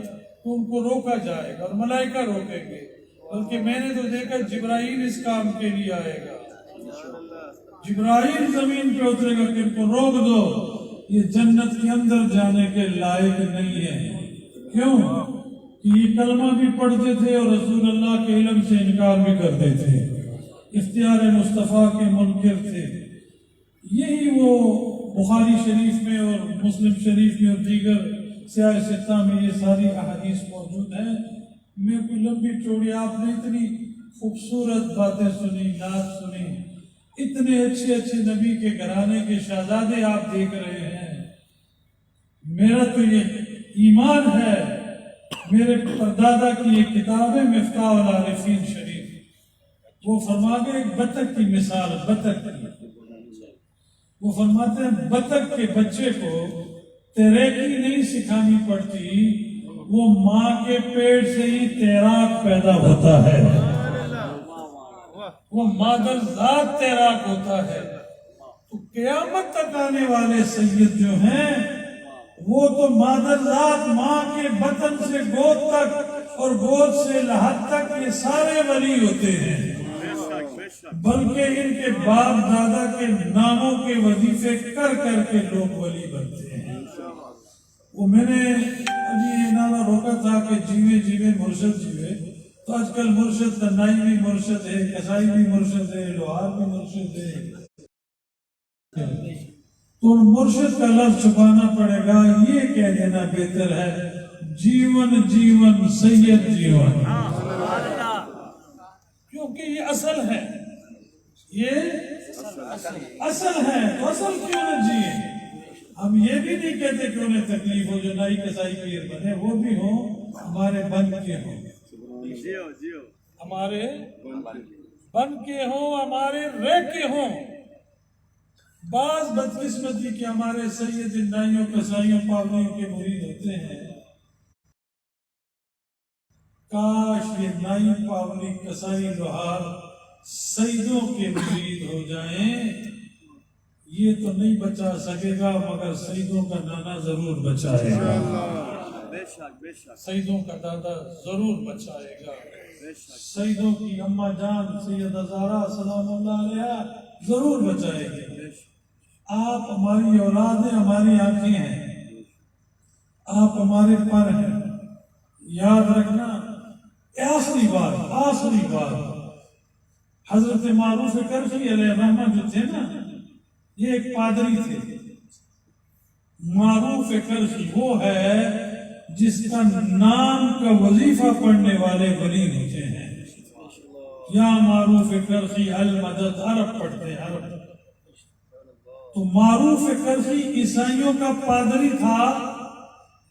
تو ان کو روکا جائے گا اور ملائکہ روکیں گے. بلکہ میں نے تو دیکھا جبرائیل اس کام کے لیے آئے گا. جبرائیل زمین پہ اترے گا کہ ان کو روک دو، یہ جنت کے اندر جانے کے لائق نہیں ہے. کیوں کہ یہ کلمہ بھی پڑھتے تھے اور رسول اللہ کے علم سے انکار بھی کرتے تھے، اختیار مصطفیٰ کے منکر تھے. یہی وہ بخاری شریف میں اور مسلم شریف میں اور دیگر سیاہ ستہ میں یہ ساری احادیث موجود ہیں. میں کوئی لمبی چوڑی، آپ نے اتنی خوبصورت باتیں سنی، نعت سنی، اتنے اچھے اچھے نبی کے گھرانے کے شہزادے آپ دیکھ رہے ہیں. میرا تو یہ ایمان ہے. میرے پردادا کی ایک کتاب ہے مفتاح العارفین شریف، وہ فرما گئے ایک بطخ کی مثال، بطخ کی. وہ فرماتے ہیں بطخ کے بچے کو تیراکی نہیں سکھانی پڑتی، وہ ماں کے پیٹ سے ہی تیراک پیدا ہوتا ہے، وہ مادر ذات تیراک ہوتا ہے. تو قیامت تک آنے والے سید جو ہیں وہ تو مادر ذات ماں کے بطن سے گود تک اور گود سے لحد تک یہ سارے ولی ہوتے ہیں. بلکہ ان کے باپ دادا کے ناموں کے وظیفے کر کر کے لوگ ولی بنتے ہیں. وہ میں نے ابھی نانا روکا تھا کہ جیوے جیوے مرشد جیوے، تو آج کل مرشد تنائی بھی مرشد ہے، کسائی بھی مرشد ہے، لوہار بھی مرشد ہے. تو مرشد کا لفظ چھپانا پڑے گا. یہ کہہ دینا بہتر ہے جیون جیون سید جیون، کیونکہ یہ اصل ہے، یہ اصل ہے. تو اصل کیوں نہ جیے؟ ہم یہ بھی نہیں کہتے کہ انہیں تکلیف ہو جو نائی کسائی پیر بنے، وہ بھی ہوں، ہمارے بن کے ہوں، ہمارے بن کے ہوں، ہمارے رہ کے ہوں. بعض بدقسمتی کہ ہمارے سید نائیوں کسائیوں پاولیوں کے مرید ہوتے ہیں. کاش یہ نائی پاولی کسائی لوہار سیدوں کے مرید ہو جائیں. یہ تو نہیں بچا سکے گا مگر سیدوں کا نانا ضرور بچائے گا، سیدوں کا دادا ضرور بچائے گا، سیدوں کی اماں جان سیدہ زہرا سلام اللہ علیہا ضرور بچائے گی. آپ ہماری اولاد ہیں، ہماری آنکھیں ہیں، آپ ہمارے پر ہیں. یاد رکھنا آخری بات حضرت معروف کرخی علیہ الرحمہ جو تھے نا، یہ ایک پادری تھے. معروف کرخی وہ ہے جس کا نام کا وظیفہ پڑھنے والے ولی ہوتے ہیں. یا معروف کرخی المدد، عرب پڑھتے ہیں، عرب. تو معروف کرخی عیسائیوں کا پادری تھا،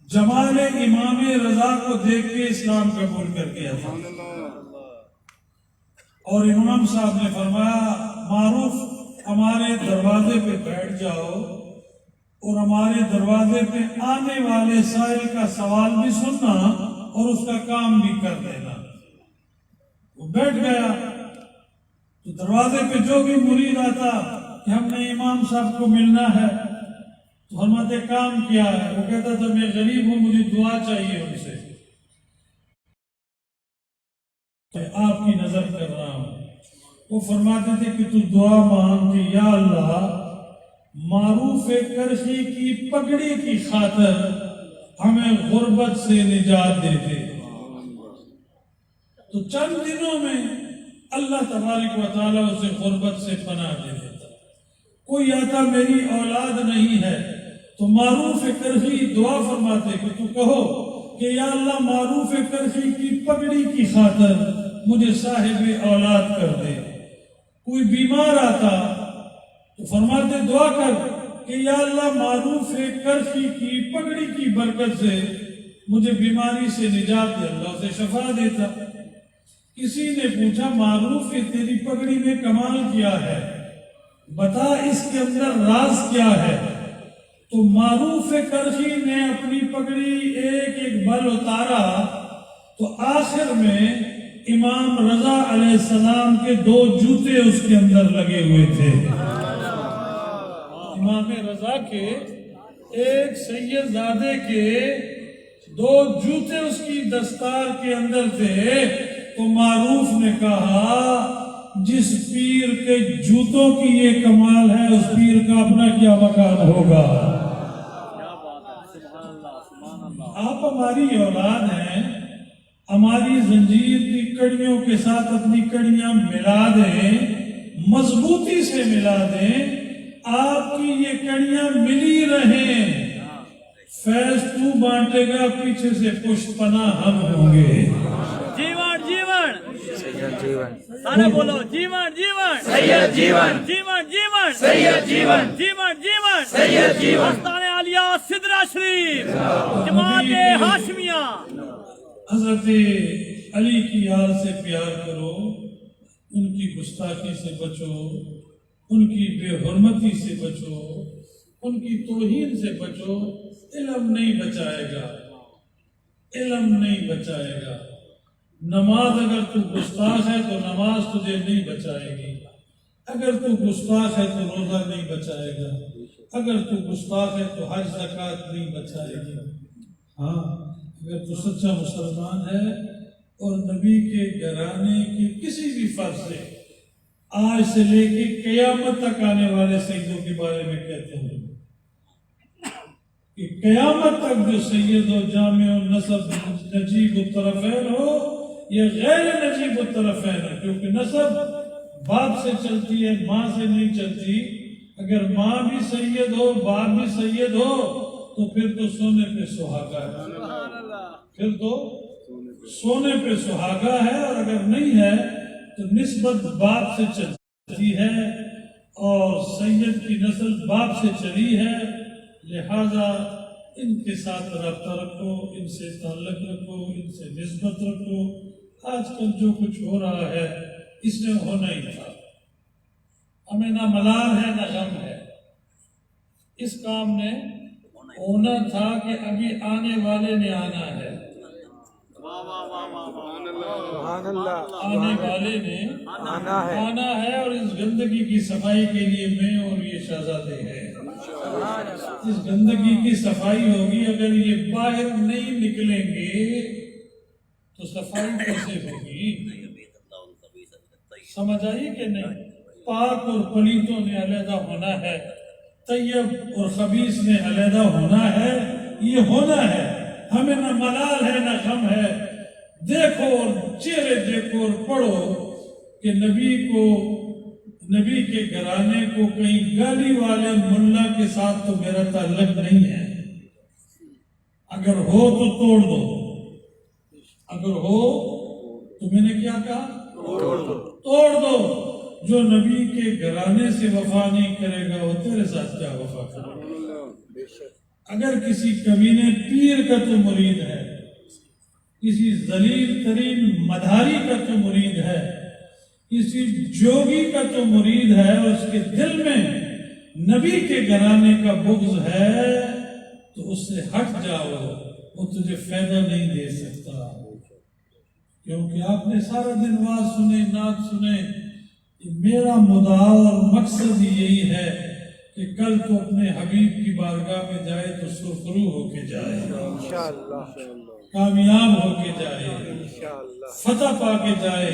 جمال امام رضا کو دیکھ کے اسلام قبول کر گیا تھا. اور امام صاحب نے فرمایا معروف ہمارے دروازے پہ بیٹھ جاؤ اور ہمارے دروازے پہ آنے والے سائل کا سوال بھی سننا اور اس کا کام بھی کر دینا. وہ بیٹھ گیا تو دروازے پہ جو بھی مرید آتا کہ ہم نے امام صاحب کو ملنا ہے تو فرماتے کام کیا ہے؟ وہ کہتا تھا میں غریب ہوں، مجھے دعا چاہیے ان سے، کہ آپ کی نظر کر رہا ہوں. وہ فرماتے تھے کہ تو دعا مانگ کہ یا اللہ معروف کرخی کی پگڑی کی خاطر ہمیں غربت سے نجات دے دے. تو چند دنوں میں اللہ تبارک و تعالیٰ اسے غربت سے پناہ دے دیتا. کوئی آتا میری اولاد نہیں ہے تو معروف کرخی دعا فرماتے کہ تو کہو کہ یا اللہ معروف کرخی کی پگڑی کی خاطر مجھے صاحب اولاد کر دے. کوئی بیمار آتا تو فرماتے دعا کر کہ یا اللہ معروف کرخی کی پگڑی کی برکت سے مجھے بیماری سے نجات دے. اللہ سے شفا دیتا. کسی نے پوچھا معروف تیری پگڑی میں کمال کیا ہے، بتا اس کے اندر راز کیا ہے. تو معروف کرخی نے اپنی پگڑی ایک ایک بل اتارا تو آخر میں امام رضا علیہ السلام کے 2 جوتے اس کے اندر لگے ہوئے تھے. امام رضا کے ایک سید زادے کے 2 جوتے اس کی دستار کے اندر تھے. تو معروف نے کہا جس پیر کے جوتوں کی یہ کمال ہے اس پیر کا اپنا کیا مکان ہوگا. آپ ہماری اولاد ہیں، ہماری زنجیر کی کڑیوں کے ساتھ اپنی کڑیاں ملا دیں، مضبوطی سے ملا دیں. آپ کی یہ کڑیاں ملی رہیں. فیض تو بانٹے گا، پیچھے سے پشت پناہ ہم ہوں گے. جیون جیون سارے بولو جیون جیون سید جیون جیون جیون سید جیون جیون جیون سید جیون مستان عالیہ سدرہ شریف جماعت ہاشمیہ. حضرت علی کی آل سے پیار کرو، ان کی گستاخی سے بچو، ان کی بے حرمتی سے بچو، ان کی توہین سے بچو. علم نہیں بچائے گا، علم نہیں بچائے گا. نماز اگر تو گستاخ ہے تو نماز تجھے نہیں بچائے گی. اگر تو گستاخ ہے تو روزہ نہیں بچائے گا. اگر تو گستاخ ہے تو حج زکوٰۃ نہیں بچائے گی. ہاں اگر تو سچا مسلمان ہے اور نبی کے گھرانے کے کسی بھی فرد سے آج سے لے کے قیامت تک آنے والے سیدوں کے بارے میں کہتے ہیں کہ قیامت تک جو سید و جامع النسب نجیب الطرفین ہو یہ غیر نجیب الطرفین ہے، کیونکہ نسب باپ سے چلتی ہے، ماں سے نہیں چلتی. اگر ماں بھی سید ہو باپ بھی سید ہو تو پھر تو سونے پہ سہاگا ہے، پھر تو سونے پہ سہاگا ہے. اور اگر نہیں ہے تو نسبت باپ سے چلتی ہے اور سید کی نسل باپ سے چلی ہے. لہذا ان کے ساتھ رابطہ رکھو، ان سے تعلق رکھو، ان سے نسبت رکھو. آج کل جو کچھ ہو رہا ہے اس نے ہونا ہی تھا. ہمیں نہ ملال ہے نہ غم ہے. اس کام نے ہونا تھا کہ ابھی آنے والے نے آنا ہے. آنے والے نے آنا ہے اور اس گندگی کی صفائی کے لیے میں اور یہ شہزادے ہیں. اس گندگی کی صفائی ہوگی. اگر یہ باہر نہیں نکلیں گے تو صفائی کیسے ہوگی؟ سمجھ آئی کہ نہیں؟ پاک اور پلیتوں نے علیحدہ ہونا ہے، طیب اور خبیث نے علیحدہ ہونا ہے. یہ ہونا ہے. ہمیں نہ ملال ہے نہ غم ہے. دیکھو اور چہرے دیکھو اور پڑھو کہ نبی کے گھرانے کو کہیں گالی والے ملا کے ساتھ تو میرا تعلق نہیں ہے. اگر ہو تو توڑ دو، اگر ہو تو میں نے کیا کہا؟ توڑ دو. جو نبی کے گھرانے سے وفا نہیں کرے گا وہ تیرے ساتھ کیا وفا کرے گا؟ اگر کسی کمینے پیر کا تو مرید ہے، کسی ذلیل ترین مدھاری کا تو مرید ہے، کسی جوگی کا تو مرید ہے اور اس کے دل میں نبی کے گھرانے کا بغض ہے تو اس سے ہٹ جاؤ. وہ تجھے فائدہ نہیں دے سکتا، کیونکہ آپ نے سارا دن واز سنے، نعت سنے. میرا مدعا اور مقصد یہی ہے کہ کل تو اپنے حبیب کی بارگاہ میں جائے تو سرخرو ہو کے جائے، کامیاب ہو کے جائے، فتح پا کے جائے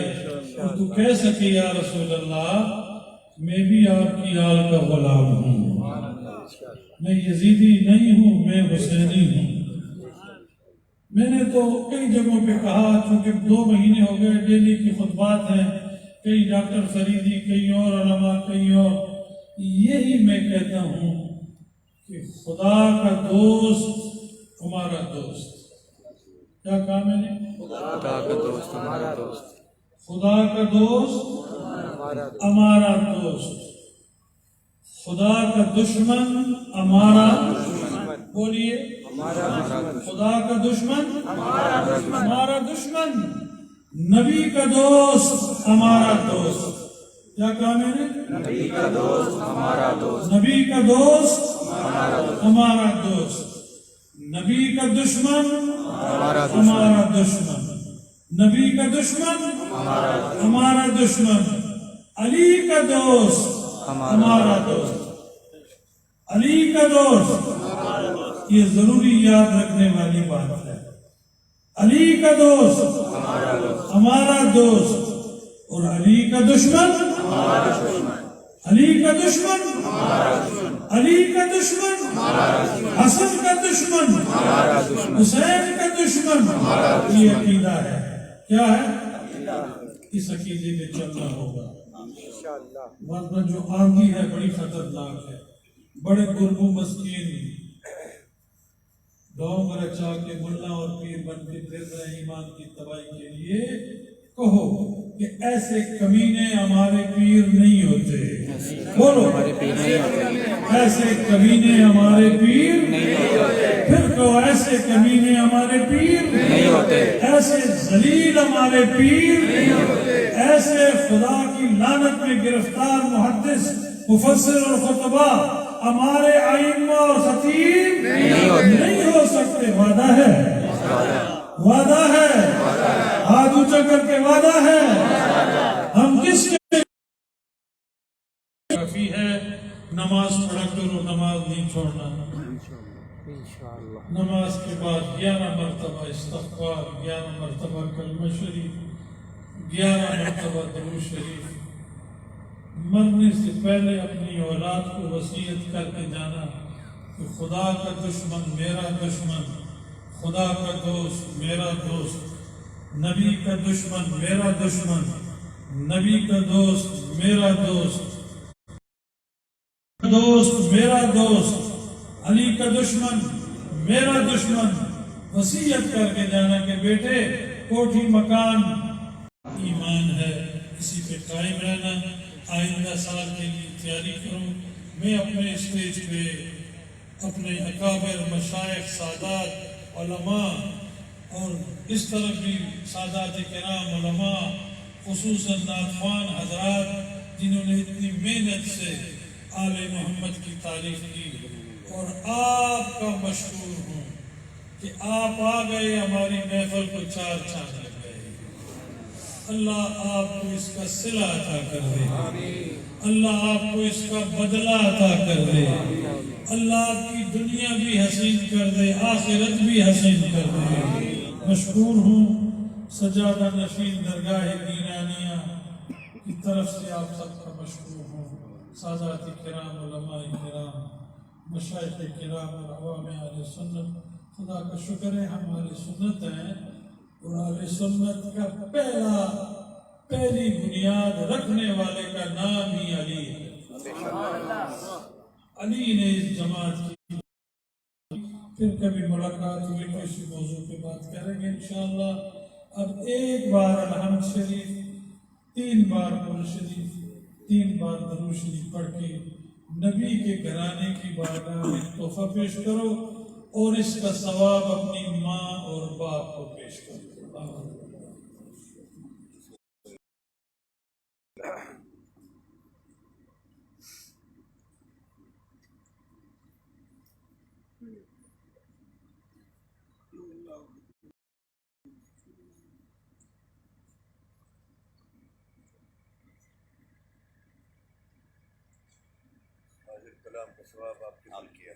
اور تو کہہ سکے یا رسول اللہ میں بھی آپ کی آل کا غلام ہوں، میں یزیدی نہیں ہوں، میں حسینی ہوں. میں نے تو کئی جگہوں پہ کہا، چونکہ 2 مہینے ہو گئے ڈیلی کی خطبات ہیں، کئی ڈاکٹر فریدی، کئی اور علماء، کئی اور، یہی میں کہتا ہوں کہ خدا کا دوست ہمارا دوست، کیا کہا میں نے؟ خدا کا دوست ہمارا دوست، خدا کا دوست ہمارا دوست، خدا کا دشمن ہمارا دشمن، بولیے خدا کا دشمن ہمارا دشمن، نبی کا دوست ہمارا دوست، کیا کہا میں نے؟ نبی کا دوست ہمارا دوست، نبی کا دوست ہمارا دوست، نبی کا دشمن ہمارا دشمن، نبی کا دشمن ہمارا دشمن، علی کا دوست ہمارا دوست، علی کا دوست، یہ ضروری یاد رکھنے والی بات ہے، علی کا دوست ہمارا دوست، اور علی کا دشمن علی کا دشمن علی کا دشمن، حسن کا دشمن، حسین کا دشمن، یہ عقیدہ ہے، کیا ہے؟ اس عقیدے میں چلنا ہوگا، ورنہ جو آندھی ہے بڑی خطرناک ہے، بڑے گربو مسکین ڈونگ رچا کے ملا اور پیر بن کے پھر رہے ایمان کی تباہی کے لیے، کہو کہ ایسے کمینے ہمارے پیر نہیں ہوتے، بولو ایسے کمینے ہمارے پیر نہیں ہوتے، پھر کہو ایسے کمینے ہمارے پیر نہیں ہوتے، ایسے ذلیل ہمارے پیر نہیں ہوتے، ایسے خدا کی لعنت میں گرفتار محدث، مفسر اور خطبہ ہمارے ائمہ اور خطیب نہیں ہو سکتے، وعدہ ہے، وعدہ ہے، ہاتھ اونچا کر کے وعدہ ہے، ہم کس کے کافی ہے، نماز پڑھا کرو، نماز نہیں چھوڑنا، نماز کے بعد 11 مرتبہ استغفار، 11 مرتبہ کلمہ شریف، 11 مرتبہ درود شریف، مرنے سے پہلے اپنی اولاد کو وصیت کر کے جانا کہ خدا کا دشمن میرا دشمن، خدا کا دوست میرا دوست، نبی کا دشمن میرا دشمن، نبی کا دوست میرا دوست، دوست میرا دوست، علی کا دشمن میرا دشمن، وصیت کر کے جانا کہ بیٹے کوٹھی مکان ایمان ہے، اسی پہ قائم رہنا، آئندہ سال کے لیے تیاری کروں۔ میں اپنے اسٹیج پہ اپنے اکابر، مشائخ، سادات، علماء اور اس طرح بھی سادات کرام علماء، خصوصاً نعتخوان حضرات جنہوں نے اتنی محنت سے آل محمد کی تعریف کی، اور آپ کا مشکور ہوں کہ آپ آ گئے، ہماری محفل کو 4 چاند لگ گئے۔ اللہ آپ کو اس کا صلہ عطا کر دے، اللہ آپ کو اس کا بدلہ عطا کر دے، اللہ آپ کی دنیا بھی حسین کر دے، آخرت بھی حسین کر دے۔ مشکور ہوں سجادہ نشین درگاہ گیلانیہ کی طرف سے آپ سب کا مشکور ہوں، سادات کرام، علماء کرام، مشائخ کرام اور عوام اہل سنت۔ خدا کا شکر ہے ہم اہل سنت ہیں، اور اہل سنت کا پہلی بنیاد رکھنے والے کا نام ہی علی ہے۔ علی نے اس جماعت کی، پھر کبھی ملاقات ہوئی کسی موضوع پہ بات کریں گے انشاءاللہ۔ اب ایک بار الحمد شریف، 3 بار قرآن شریف، 3 بار درود شریف پڑھ کے نبی کے گھرانے کی بارگاہ میں تحفہ پیش کرو، اور اس کا ثواب اپنی ماں اور باپ کو پیش کرو۔ کلام کا ثواب آپ کے حال کیا۔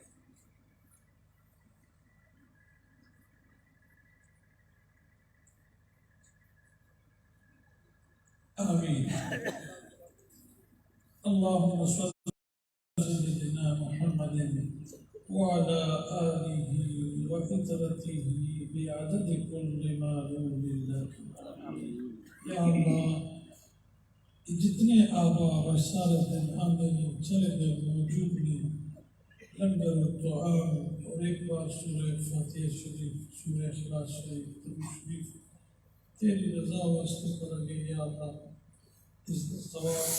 آمین۔ اللهم صل على سيدنا محمد وعلى آله وفطرته بعدد كل معلوم لله. یا اللہ جتنے آبا و سارے دن آمدے ہیں چلے گئے موجود ہیں لنگر و طعام اور ایک بار سورہ فاتحہ شریف سورہ اخلاص شریف تبی شریف تیری رضا واسطے کریں یا اللہ. اس ثواب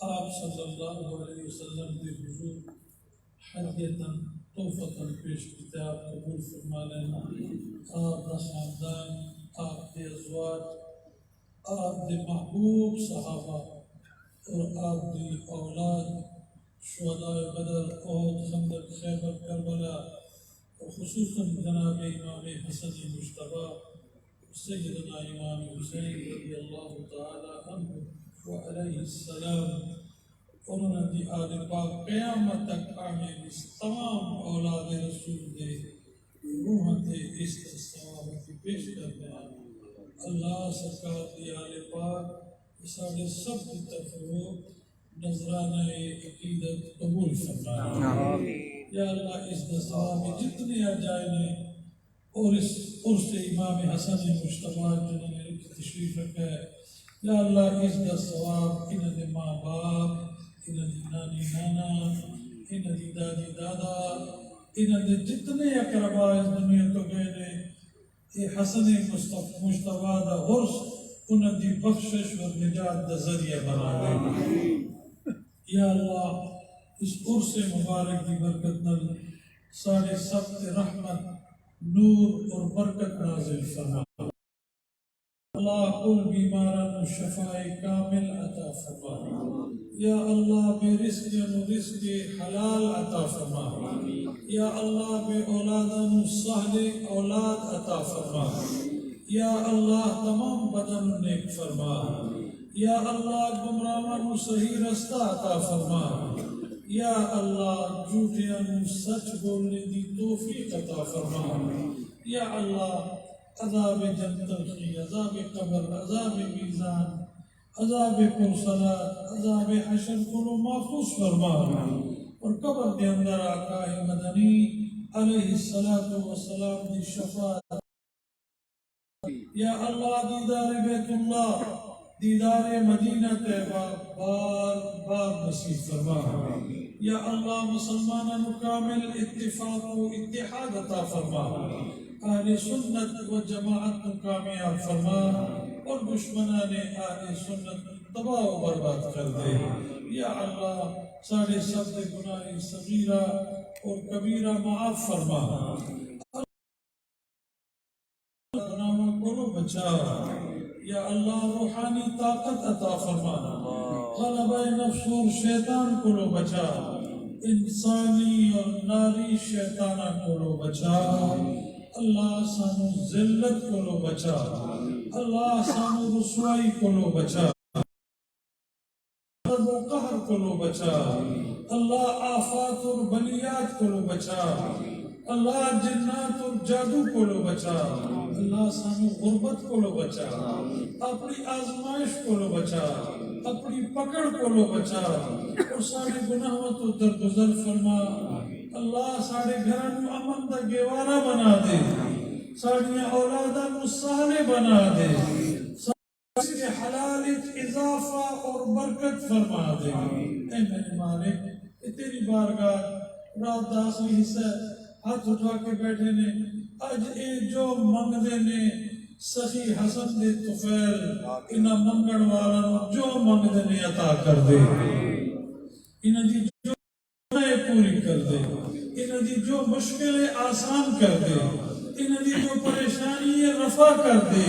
آپ صلی اللہ علیہ وسلم کے حضور حدیتاً توفتاً پیش کرتے آپ قبول فرما لینا. آپ کا خاندان آپ کے ازواج آپ کے محبوب صحابہ اور آپ کی اولاد شہداء بدر احد خندق خیبر کربلا اور خصوصاً جناب امام حسن مجتبی سیدنا امام حسین رضی اللہ تعالی عنہ وعلیہ السلام انہوں نے آل پاک قیامت تک آنے اس تمام اولاد رسول دے روحاں دے اس ثواب کی پیش کرتے ہیں. اللہ سرکار دی آل پاک سارے سب کی طرف نظرانہ عقیدت قبول فرمائے. یا اللہ اس دسوا میں جتنے آجائے اور اس عرص امام حسن مجتبی جنہوں نے تشریف رکھا ہے یا اللہ اس دسوا انہوں نے ماں باپ انہوں نے نانی نانا انہوں نے دادی دادا انہوں نے جتنے اقربا اس دنیا تو گئے نے یہ حسن مجتبی دا عرص انہوں دی بخشش و نجات دا ذریعہ بنا دے. یا اللہ اس عرص مبارک دی برکت نل سارے سب رحمت نور اور برکت نازل فرما. اللہ کل بیماران شفاء کامل عطا فرما. یا اللہ بے رزق رزق حلال عطا فرما. یا اللہ بے اولادان سہل اولاد عطا فرما. یا اللہ تمام بدن نیک فرما. یا اللہ گمراہان صحیح رستہ عطا فرما. یا اللہ جھوٹیاں سچ بولنے دی توفیق عطا فرما. یا اللہ عذاب جنت کی عذاب قبر عذاب میزان عذاب پرصلات عذاب حشر کو محفوظ فرما اور قبر کے اندر آقا مدنی علیہ السلام دی شفاعت. یا اللہ دیدار بیت اللہ دیدار مدینہ طیبہ بار بار نصیب فرما. یا اللہ مسلمانوں کامل اتفاق و اتحاد عطا فرما. اہل سنت و جماعت کو کامیاب فرما اور دشمنان اہل سنت تباہ و برباد کر دے. یا اللہ سارے سب گناہ صغیرہ اور کبیرہ معاف فرما. گناہوں کو بچا. یا اللہ روحانی طاقت عطا فرما. غلبہ نفس اور شیطان کو بچا. انسانی اور ناری شیطانہ کو بچا. اللہ سانو ذلت کو بچا. اللہ سانو رسوائی کو بچا. قہر کو بچا. اللہ آفات اور بلیات کو بچا. اللہ جنات اور جادو کو بچا. اللہ سانو غربت کو بچا. اپنی آزمائش کو بچا. اپنی پکڑ کو بچا اور سارے گناہوں تو درگزر فرما. اللہ سارے گھروں کو امن دا گیوارا بنا دے. ساری اولادہ کو سالے بنا دے. سارے حلال اضافہ اور برکت فرما دے. اے میرے مالک تیری بارگاہ رات دا آخری حصہ ہاتھ اٹھا کے بیٹھے نے اج اے جو منگ دے نے سخی حسن دے طفیل انہا منگڑ والا جو منگ دے نے عطا کر دے. انہا دی جو پوری کر دے. انہا دی جو مشکلیں آسان کر دے. انہا دی جو پریشانی رفع کر دے.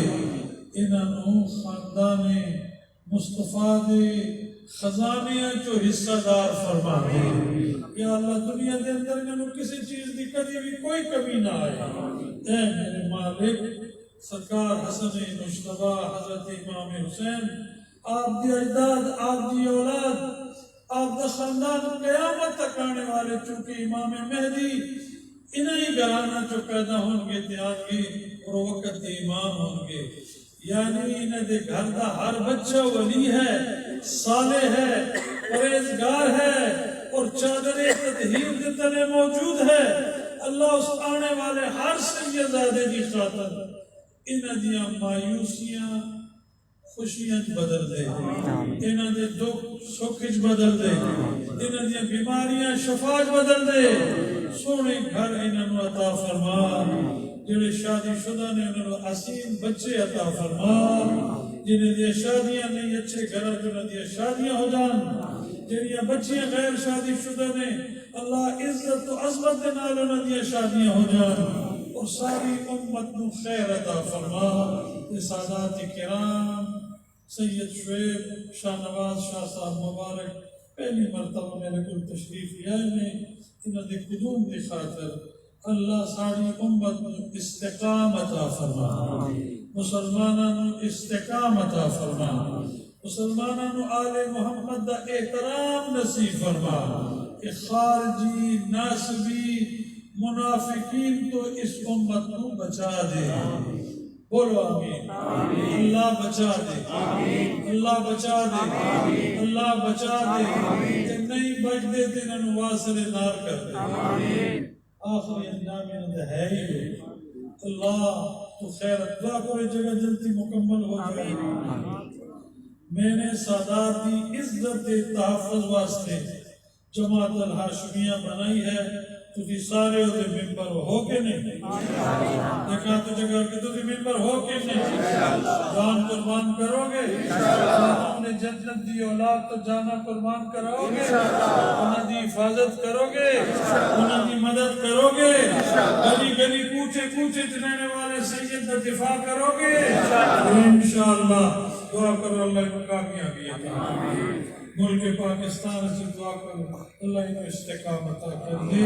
انہا نو خاندان مصطفیٰ دے خزانے جو حصہ دار فرما دے. یا اللہ دنیا دے اندر جنہوں کسی چیز دی کدی بھی کوئی کمی نہ آئے. اے میرے مالک سرکار حسن مجتبی حضرت امام حسین آپ دی اجداد آپ دی اولاد آپ دا خاندان قیامت تک آنے والے چونکہ امام مہدی انہی گھرانہ جو پیدا ہونگے تیار گے اور وقت دے امام ہونگے. یعنی انہیں دے گھر دا ہر بچہ ولی ہے صالح ہے پرہیزگار ہے اور چادر تطہیر دے تلے موجود ہے. اللہ اس آنے والے ہر سیدزادے کی خاطر انہاں دیاں مایوسیاں خوشیاں بدل دے، انہاں دے دکھ سکھ بدل دے، انہاں دیاں بیماریاں شفا بدل دے، سونے گھر انہاں نو عطا فرما، جڑے شادی شدہ نے انہاں نو حسین بچے عطا فرما، جنہیں دیا شادیاں نہیں اچھے گھر جنہیں دیا شادیاں ہو جان، جنہیں بچیاں غیر شادی شدہ نے اللہ عزت و عظمت دے نال انہاں دیا شادیاں ہو جان، اور ساری امت نو خیر عطا فرما۔ سادات کرام سید شعیب شاہ نواز شاہ صاحب مبارک پہلی مرتبہ میرے کو تشریف لے آئے نے، انہاں دے قدوم دی خاطر اللہ ساری امت نو استقام عطا فرما، مسلمانوں استقام عطا فرما، مسلمانوں آل محمد دا احترام نصیب فرما، کہ خارجی ناسبی منافقین تو اس امت کو بچا دے، بولو آمین، اللہ بچا دے، اللہ بچا دے، اللہ بچا دے، کہ نہیں بچ دے تینوں واصل نار کر دے، آخری انجام انہوں ہے ہی اللہ تو خیر دعا کرے جگہ جلدی مکمل ہو جائے۔ میں نے سادات کی عزت تحفظ واسطے جماعت الہاشمیہ بنائی ہے، تجھے سارے ہوتے ممبر ہو کے نہیں دیکھا تو جگہ کہ تجھے ممبر ہو کے نہیں جان قربان کرو گے، ہم نے جنت دی اولاد تو جانا قربان کرو گے، انہاں دی حفاظت کرو گے، انہاں دی مدد کرو گے، گلی گلی کوچے کوچے چلانے والے سید کا دفاع کرو گے انشاءاللہ۔ دعا کرو اللہ کو کامیابی عطا کرے، ملک پاکستان سے دعا کرو اللہ کو استقامت عطا کر دے،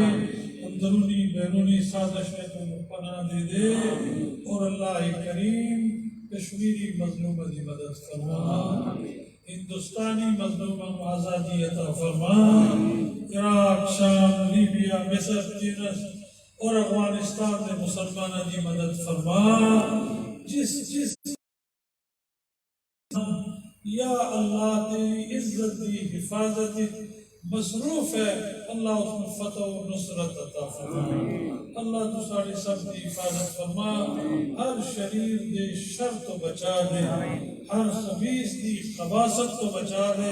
اندرونی بیرونی سازشیں کو پناہ دے دے، اور اللہ کریم کشمیری مظلومہ دی مدد فرما، ہندوستانی مظلومہ کو آزادی عطا فرما، عراق شام لیبیا مصر تونس اور افغانستان میں مسلمانہ دی مدد فرما، جس یا اللہ تیری عزت دی حفاظت مصروف ہے، اللہ اس میں فتح و نصرت عطا فرما، اللہ تو ساری سب دی حفاظت فرما، ہر شریر دے شر تو بچا دے، ہر خبیث دی خباثت تو بچا دے،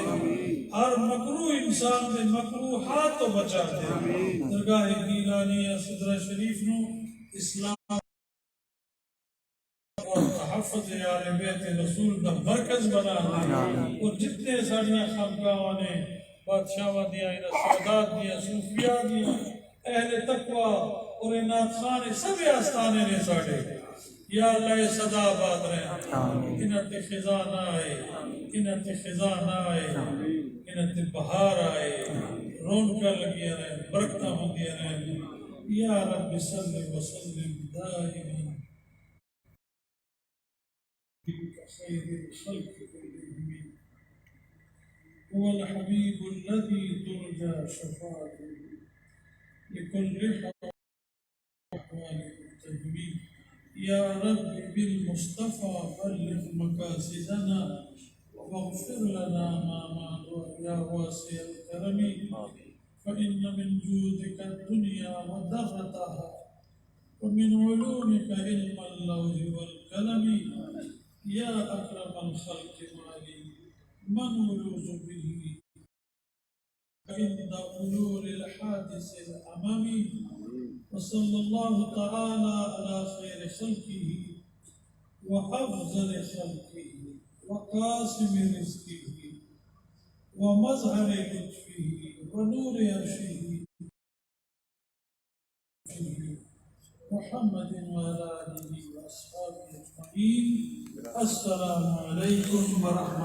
ہر مکروہ انسان دے مکروہات تو بچا دے، درگاہ گیلانیہ صدرہ شریف نو اسلام اور تحفظ آل بیت رسول دا مرکز بنا دے، اور جتنے ساڑیاں خانقاہاں نے بادشاہاں دیا، سادات دیا، صوفیاء دیا، اہل تقوی اور نعت خانے سب آستانے نے ساڑے، یا اللہ صدا آباد رہے، انہاں تے خزاں نہ آئے، انہاں تے خزاں نہ آئے، انہاں تے بہار آئے، رونقاں لگیا رہے، برکتاں ہوندیا رہے، یا رب صلی وسلم دائما خير الخلق كلهم هو الحبيب الذي ترجى شفاعته لكل أحوال المتهمين، يا رب بالمصطفى بلغ مقاصدنا واغفر لنا ما مضى يا واسع الكرم، فإن من جودك الدنيا وضرتها ومن علومك علم اللوح والقلم، يا أكرم الخلق مالي من ولوز به عند حلول الحادث الأمامي، وصلى الله تعالى على خير خلقه وأفضل خلقه وقاسم رزقه ومظهر لطفه ونور عرشه محمد وعلى آله وأصحابه أجمعين۔ السلام علیکم ورحمۃ